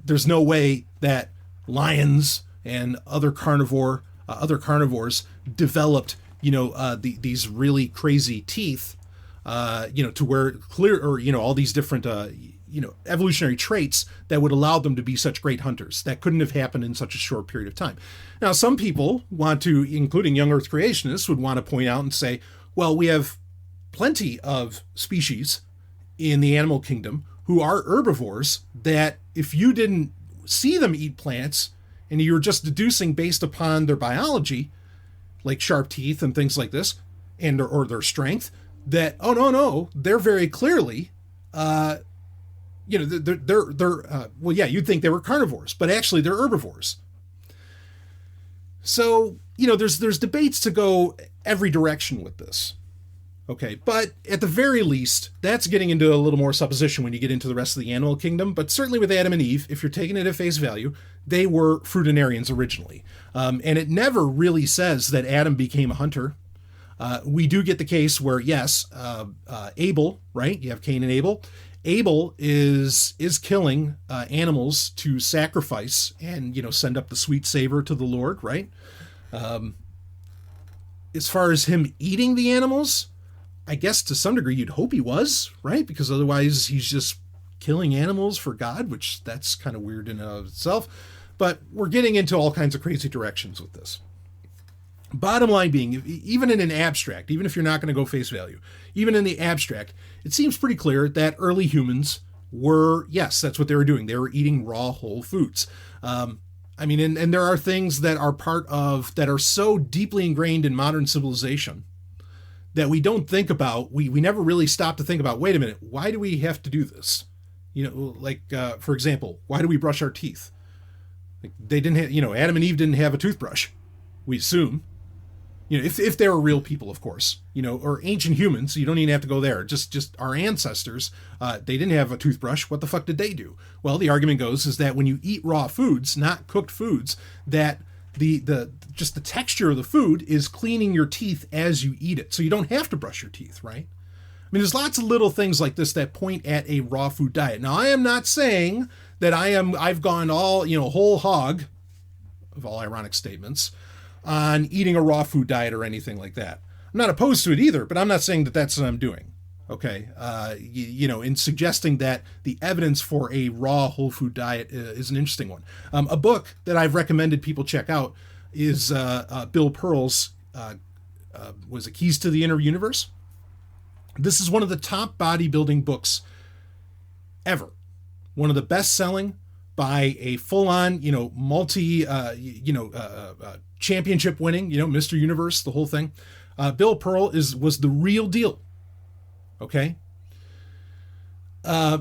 S1: there's no way that lions and other carnivores developed, these really crazy teeth, to where clear, or, all these different, evolutionary traits that would allow them to be such great hunters. That couldn't have happened in such a short period of time. Now, some people want to, including young earth creationists, would want to point out and say, well, we have plenty of species in the animal kingdom who are herbivores that if you didn't see them eat plants and you were just deducing based upon their biology, like sharp teeth and things like this, and or their strength, that, oh, no, they're very clearly, you'd think they were carnivores, but actually they're herbivores. So, there's debates to go every direction with this. Okay, but at the very least, that's getting into a little more supposition when you get into the rest of the animal kingdom. But certainly with Adam and Eve, if you're taking it at face value, they were fruitarians originally. And it never really says that Adam became a hunter. We do get the case where, yes, Abel, right? You have Cain and Abel. Abel is killing animals to sacrifice and, send up the sweet savor to the Lord, right? As far as him eating the animals, I guess to some degree you'd hope he was, right? Because otherwise he's just killing animals for God, which that's kind of weird in and of itself. But we're getting into all kinds of crazy directions with this. Bottom line being, even in an abstract, even if you're not going to go face value, even in the abstract, it seems pretty clear that early humans were, yes, that's what they were doing. They were eating raw whole foods. And there are things that are that are so deeply ingrained in modern civilization that we don't think about. We never really stop to think about, wait a minute, why do we have to do this? For example, why do we brush our teeth? They didn't have, Adam and Eve didn't have a toothbrush, we assume. If they were real people, of course, or ancient humans, you don't even have to go there. Just our ancestors, they didn't have a toothbrush. What the fuck did they do? Well, the argument goes is that when you eat raw foods, not cooked foods, that the texture of the food is cleaning your teeth as you eat it. So you don't have to brush your teeth, right? I mean, there's lots of little things like this that point at a raw food diet. Now, I am not saying that I've gone all, whole hog, of all ironic statements, on eating a raw food diet or anything like that. I'm not opposed to it either, but I'm not saying that that's what I'm doing. Okay. In suggesting that the evidence for a raw whole food diet is an interesting one. A book that I've recommended people check out is Bill Pearl's, was it Keys to the Inner Universe? This is one of the top bodybuilding books ever. One of the best selling by a full-on, multi, championship winning, Mr. Universe, the whole thing. Bill Pearl was the real deal. Okay.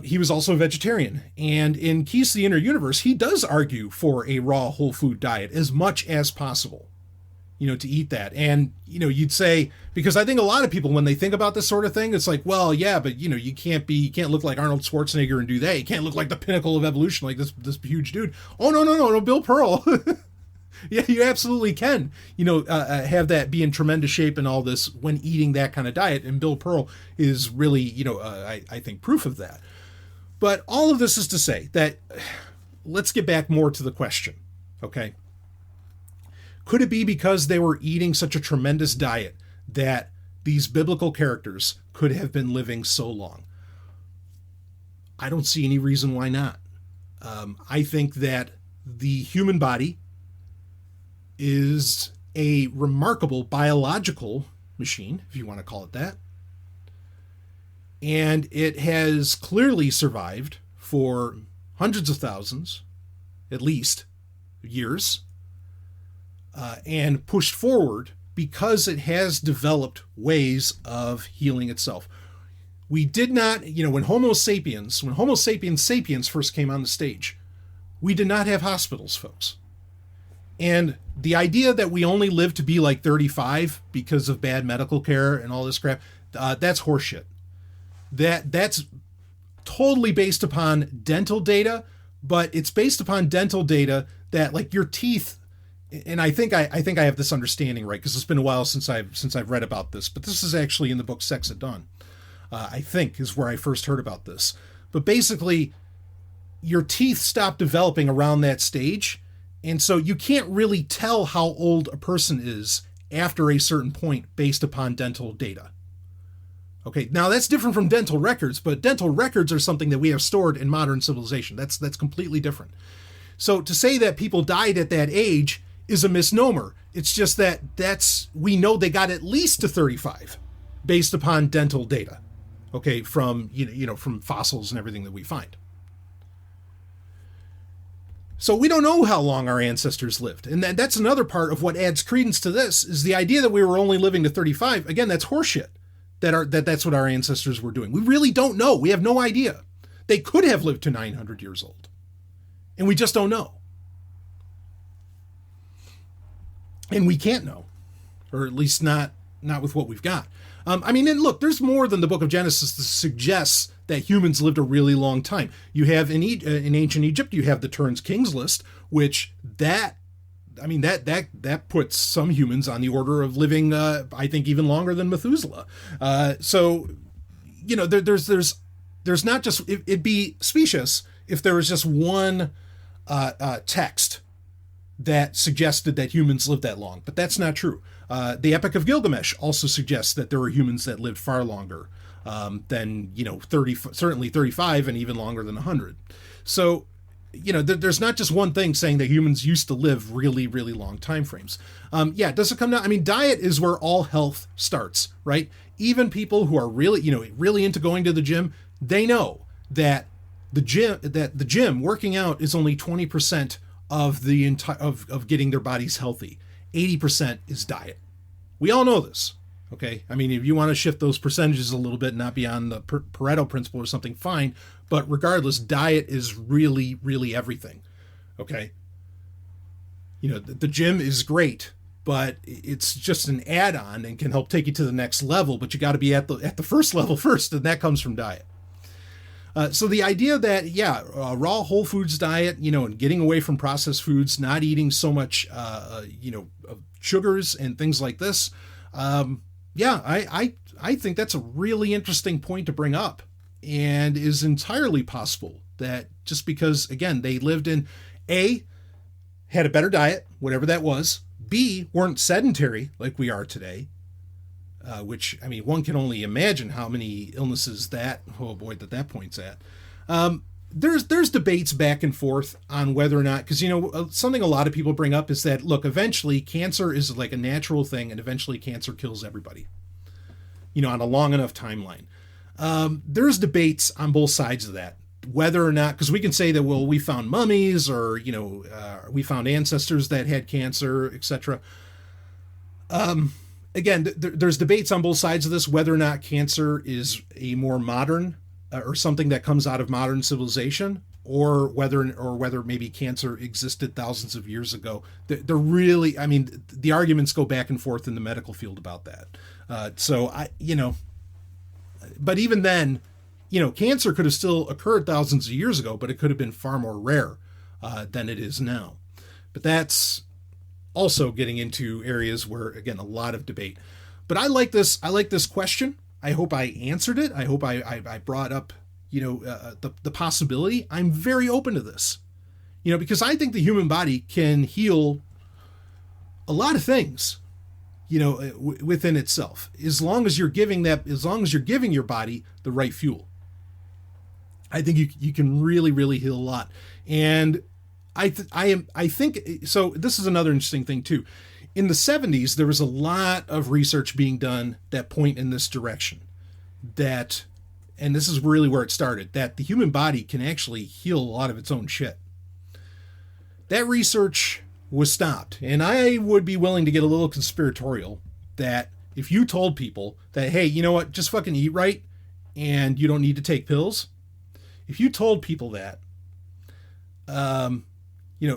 S1: He was also a vegetarian, and in Keys to the Inner Universe, he does argue for a raw whole food diet as much as possible, to eat that. And, you'd say, because I think a lot of people, when they think about this sort of thing, it's like, well, yeah, but you can't look like Arnold Schwarzenegger and do that. You can't look like the pinnacle of evolution, like this huge dude. Oh, no, Bill Pearl. Yeah, you absolutely can, have that be in tremendous shape and all this when eating that kind of diet. And Bill Pearl is really, I think proof of that. But all of this is to say that let's get back more to the question. Okay. Could it be because they were eating such a tremendous diet that these biblical characters could have been living so long? I don't see any reason why not. I think that the human body is a remarkable biological machine, if you want to call it that. And it has clearly survived for hundreds of thousands, at least, years, and pushed forward because it has developed ways of healing itself. We did not, when Homo sapiens sapiens first came on the stage, we did not have hospitals, folks. And the idea that we only live to be like 35 because of bad medical care and all this crap, that's horseshit. That's totally based upon dental data, but it's based upon dental data that, like, your teeth, and I think I have this understanding right, because it's been a while since I've read about this, but this is actually in the book Sex at Dawn, I think is where I first heard about this. But basically, your teeth stop developing around that stage. And so you can't really tell how old a person is after a certain point based upon dental data. Okay, now that's different from dental records, but dental records are something that we have stored in modern civilization. That's completely different. So to say that people died at that age is a misnomer. It's just that we know they got at least to 35 based upon dental data. Okay, from from fossils and everything that we find. So we don't know how long our ancestors lived. And that's another part of what adds credence to this, is the idea that we were only living to 35. Again, that's horseshit. That's what our ancestors were doing. We really don't know. We have no idea. They could have lived to 900 years old. And we just don't know. And we can't know. Or at least not with what we've got. And look, there's more than the book of Genesis that suggests that humans lived a really long time. You have in ancient Egypt, you have the Turns Kings list, which that puts some humans on the order of living, I think, even longer than Methuselah. There's there's not just, it'd be specious if there was just one text that suggested that humans lived that long, but that's not true. The Epic of Gilgamesh also suggests that there were humans that lived far longer than, 30, certainly 35 and even longer than 100. So, there's not just one thing saying that humans used to live really, really long time frames. Does it come down? I mean, diet is where all health starts, right? Even people who are really, really into going to the gym, they know that the gym working out is only 20% of the entire of getting their bodies healthy. 80% is diet. We all know this. Okay. I mean, if you want to shift those percentages a little bit, not beyond the Pareto principle or something, fine. But regardless, diet is really, really everything. Okay. The gym is great, but it's just an add-on and can help take you to the next level. But you got to be at the first level first, and that comes from diet. So the idea that, raw whole foods diet, and getting away from processed foods, not eating so much, sugars and things like this. I think that's a really interesting point to bring up, and is entirely possible that just because, again, they lived in A, had a better diet, whatever that was, B, weren't sedentary like we are today, which, I mean, one can only imagine how many illnesses that points at. There's debates back and forth on whether or not, because, something a lot of people bring up is that, look, eventually cancer is like a natural thing, and eventually cancer kills everybody, on a long enough timeline. There's debates on both sides of that, whether or not, because we can say that, well, we found mummies, or, we found ancestors that had cancer, etc. Again, there's debates on both sides of this, whether or not cancer is a more modern or something that comes out of modern civilization, or whether maybe cancer existed thousands of years ago. They're really, I mean, the arguments go back and forth in the medical field about that. But even then, cancer could have still occurred thousands of years ago, but it could have been far more rare than it is now. But that's also getting into areas where, again, a lot of debate. But I like this question. I hope I answered it. I hope I brought up, the possibility. I'm very open to this, because I think the human body can heal a lot of things, within itself, as long as you're giving your body the right fuel. I think you can really, really heal a lot. And I think so. This is another interesting thing too. In the 70s, there was a lot of research being done that point in this direction, and this is really where it started, that the human body can actually heal a lot of its own shit. That research was stopped. And I would be willing to get a little conspiratorial that if you told people that, hey, you know what, just fucking eat right and you don't need to take pills. If you told people that,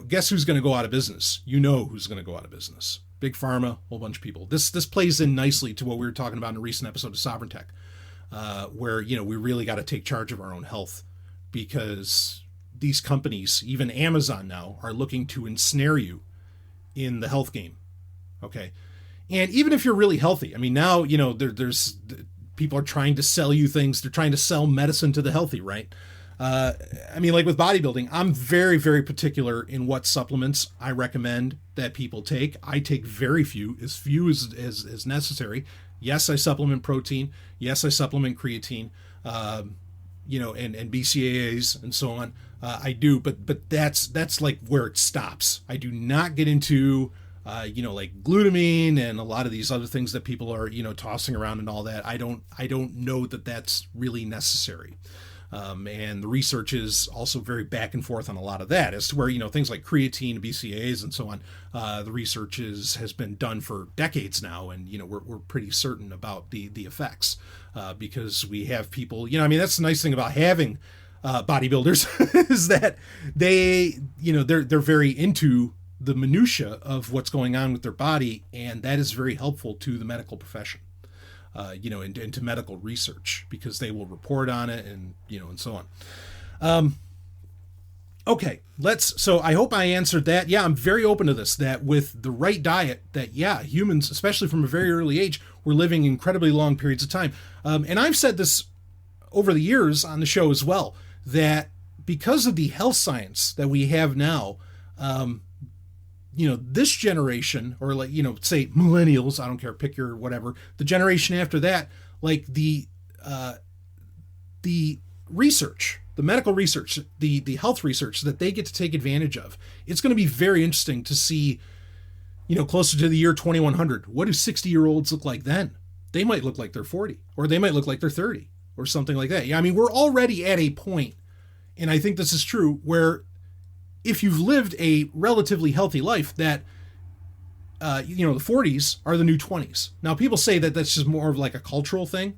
S1: guess who's going to go out of business? Who's going to go out of business. Big Pharma, a whole bunch of people. This plays in nicely to what we were talking about in a recent episode of Sovereign Tech, where, we really got to take charge of our own health, because these companies, even Amazon now, are looking to ensnare you in the health game. Okay. And even if you're really healthy, I mean, now, there's people are trying to sell you things. They're trying to sell medicine to the healthy, right? I mean, like with bodybuilding, I'm very, very particular in what supplements I recommend that people take. I take very few as necessary. Yes, I supplement protein. Yes, I supplement creatine, and BCAAs and so on. I do, but that's like where it stops. I do not get into, like glutamine and a lot of these other things that people are, tossing around and all that. I don't know that that's really necessary. And the research is also very back and forth on a lot of that, as to where, things like creatine, BCAAs, and so on. The research has been done for decades now, and, we're pretty certain about the effects, because we have people, that's the nice thing about having bodybuilders is that they're very into the minutia of what's going on with their body, and that is very helpful to the medical profession. Into medical research, because they will report on it and so on. Okay, so I hope I answered that. Yeah, I'm very open to this, that with the right diet, that, humans, especially from a very early age, were living incredibly long periods of time. And I've said this over the years on the show as well, that because of the health science that we have now, this generation, or like, say millennials, I don't care, pick your whatever, the generation after that, like the research, the medical research, the health research that they get to take advantage of, it's going to be very interesting to see, closer to the year 2100, what do 60-year-olds look like then? They might look like they're 40, or they might look like they're 30, or something like that. Yeah, I mean, we're already at a point, and I think this is true, where if you've lived a relatively healthy life, that, the 40s are the new 20s. Now, people say that that's just more of like a cultural thing,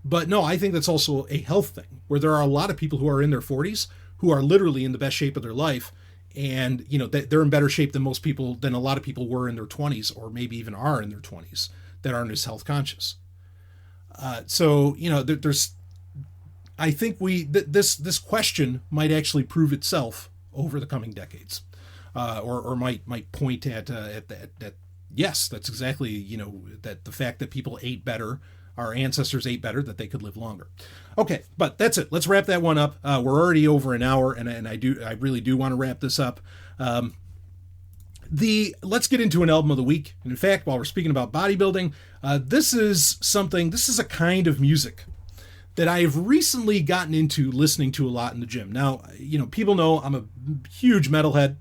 S1: but no, I think that's also a health thing, where there are a lot of people who are in their 40s who are literally in the best shape of their life, and, they're in better shape than than a lot of people were in their 20s, or maybe even are in their 20s, that aren't as health conscious. There's, I think this question might actually prove itself over the coming decades, or might point at that. Yes, that's exactly, that the fact that people ate better, our ancestors ate better, that they could live longer. Okay, but that's it. Let's wrap that one up. We're already over an hour, and I really do want to wrap this up. Let's get into an album of the week. And in fact, while we're speaking about bodybuilding, this is a kind of music that I have recently gotten into listening to a lot in the gym. Now, people know I'm a huge metalhead.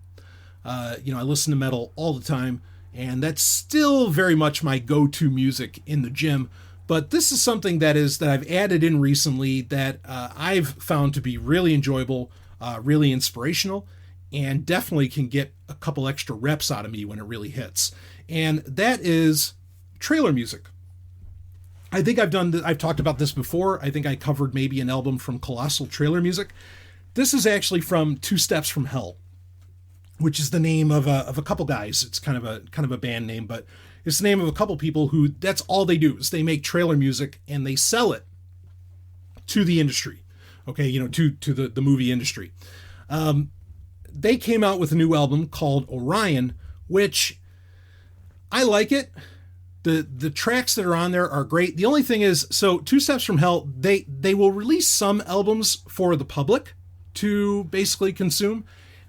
S1: I listen to metal all the time, and that's still very much my go-to music in the gym. But this is something that I've added in recently that I've found to be really enjoyable, really inspirational, and definitely can get a couple extra reps out of me when it really hits. And that is trailer music. I think I've talked about this before. I think I covered maybe an album from Colossal Trailer Music. This is actually from Two Steps from Hell, which is the name of a couple guys. It's kind of a band name, but it's the name of a couple people who, that's all they do, is they make trailer music and they sell it to the industry. Okay, to the movie industry. They came out with a new album called Orion, which I like it. The tracks that are on there are great. The only thing is, so Two Steps from Hell, they will release some albums for the public to basically consume,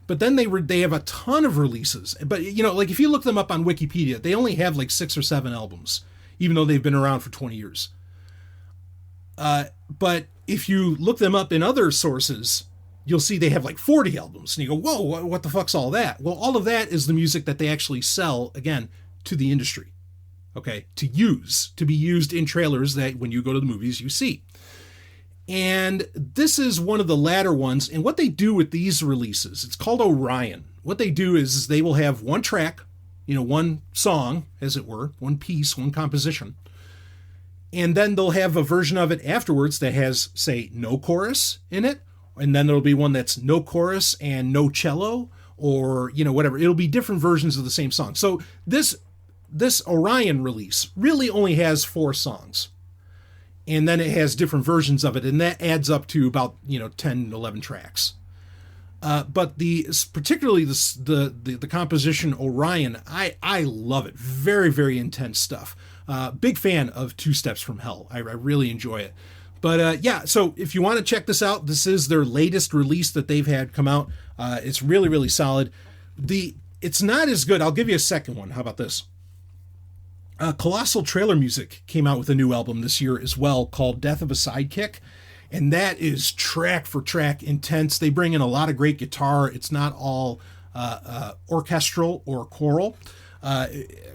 S1: but then they have a ton of releases. But, like if you look them up on Wikipedia, they only have like 6 or 7 albums, even though they've been around for 20 years. But if you look them up in other sources, you'll see they have like 40 albums. And you go, whoa, what the fuck's all that? Well, all of that is the music that they actually sell, again, to the industry. Okay, to be used in trailers that when you go to the movies, you see. And this is one of the latter ones. And what they do with these releases, it's called Orion. What they do is they will have one track, one song, as it were, one piece, one composition. And then they'll have a version of it afterwards that has, say, no chorus in it. And then there'll be one that's no chorus and no cello, or, whatever. It'll be different versions of the same song. So this Orion release really only has 4 songs. And then it has different versions of it, and that adds up to about 10, 11 tracks. But particularly the composition Orion, I love it. Very, very intense stuff. Big fan of Two Steps from Hell. I really enjoy it. But so if you want to check this out, this is their latest release that they've had come out. It's really, really solid. It's not as good. I'll give you a second one. How about this? Colossal Trailer Music came out with a new album this year as well called Death of a Sidekick. And that is track for track intense. They bring in a lot of great guitar. It's not all orchestral or choral.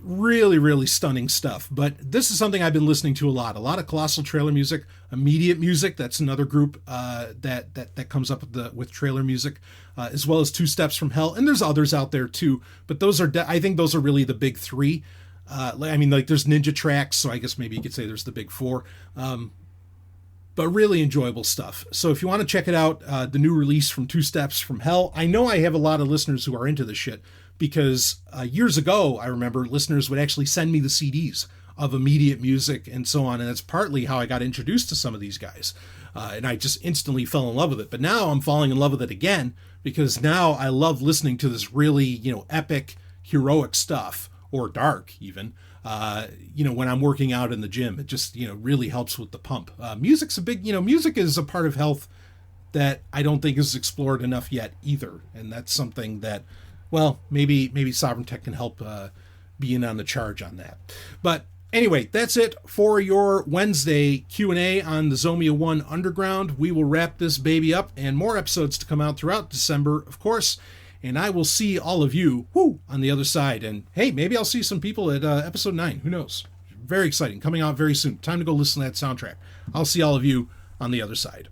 S1: Really, really stunning stuff. But this is something I've been listening to a lot. A lot of Colossal Trailer Music. Immediate Music, that's another group that comes up with trailer music, as well as Two Steps from Hell. And there's others out there too. But those are, I think those are really the big 3. There's Ninja Tracks, so I guess maybe you could say there's the big 4. But really enjoyable stuff. So if you want to check it out, the new release from Two Steps from Hell, I know I have a lot of listeners who are into this shit, because years ago, I remember listeners would actually send me the CDs of Immediate Music and so on, and that's partly how I got introduced to some of these guys. And I just instantly fell in love with it. But now I'm falling in love with it again, because now I love listening to this really, epic, heroic stuff, or dark even, when I'm working out in the gym. It just, really helps with the pump. Music's a big, music is a part of health that I don't think is explored enough yet either. And that's something that, well, maybe Sovereign Tech can help be in on the charge on that. But anyway, that's it for your Wednesday Q&A on the Zomia ONE Underground. We will wrap this baby up, and more episodes to come out throughout December, of course. And I will see all of you on the other side. And hey, maybe I'll see some people at episode 9. Who knows? Very exciting. Coming out very soon. Time to go listen to that soundtrack. I'll see all of you on the other side.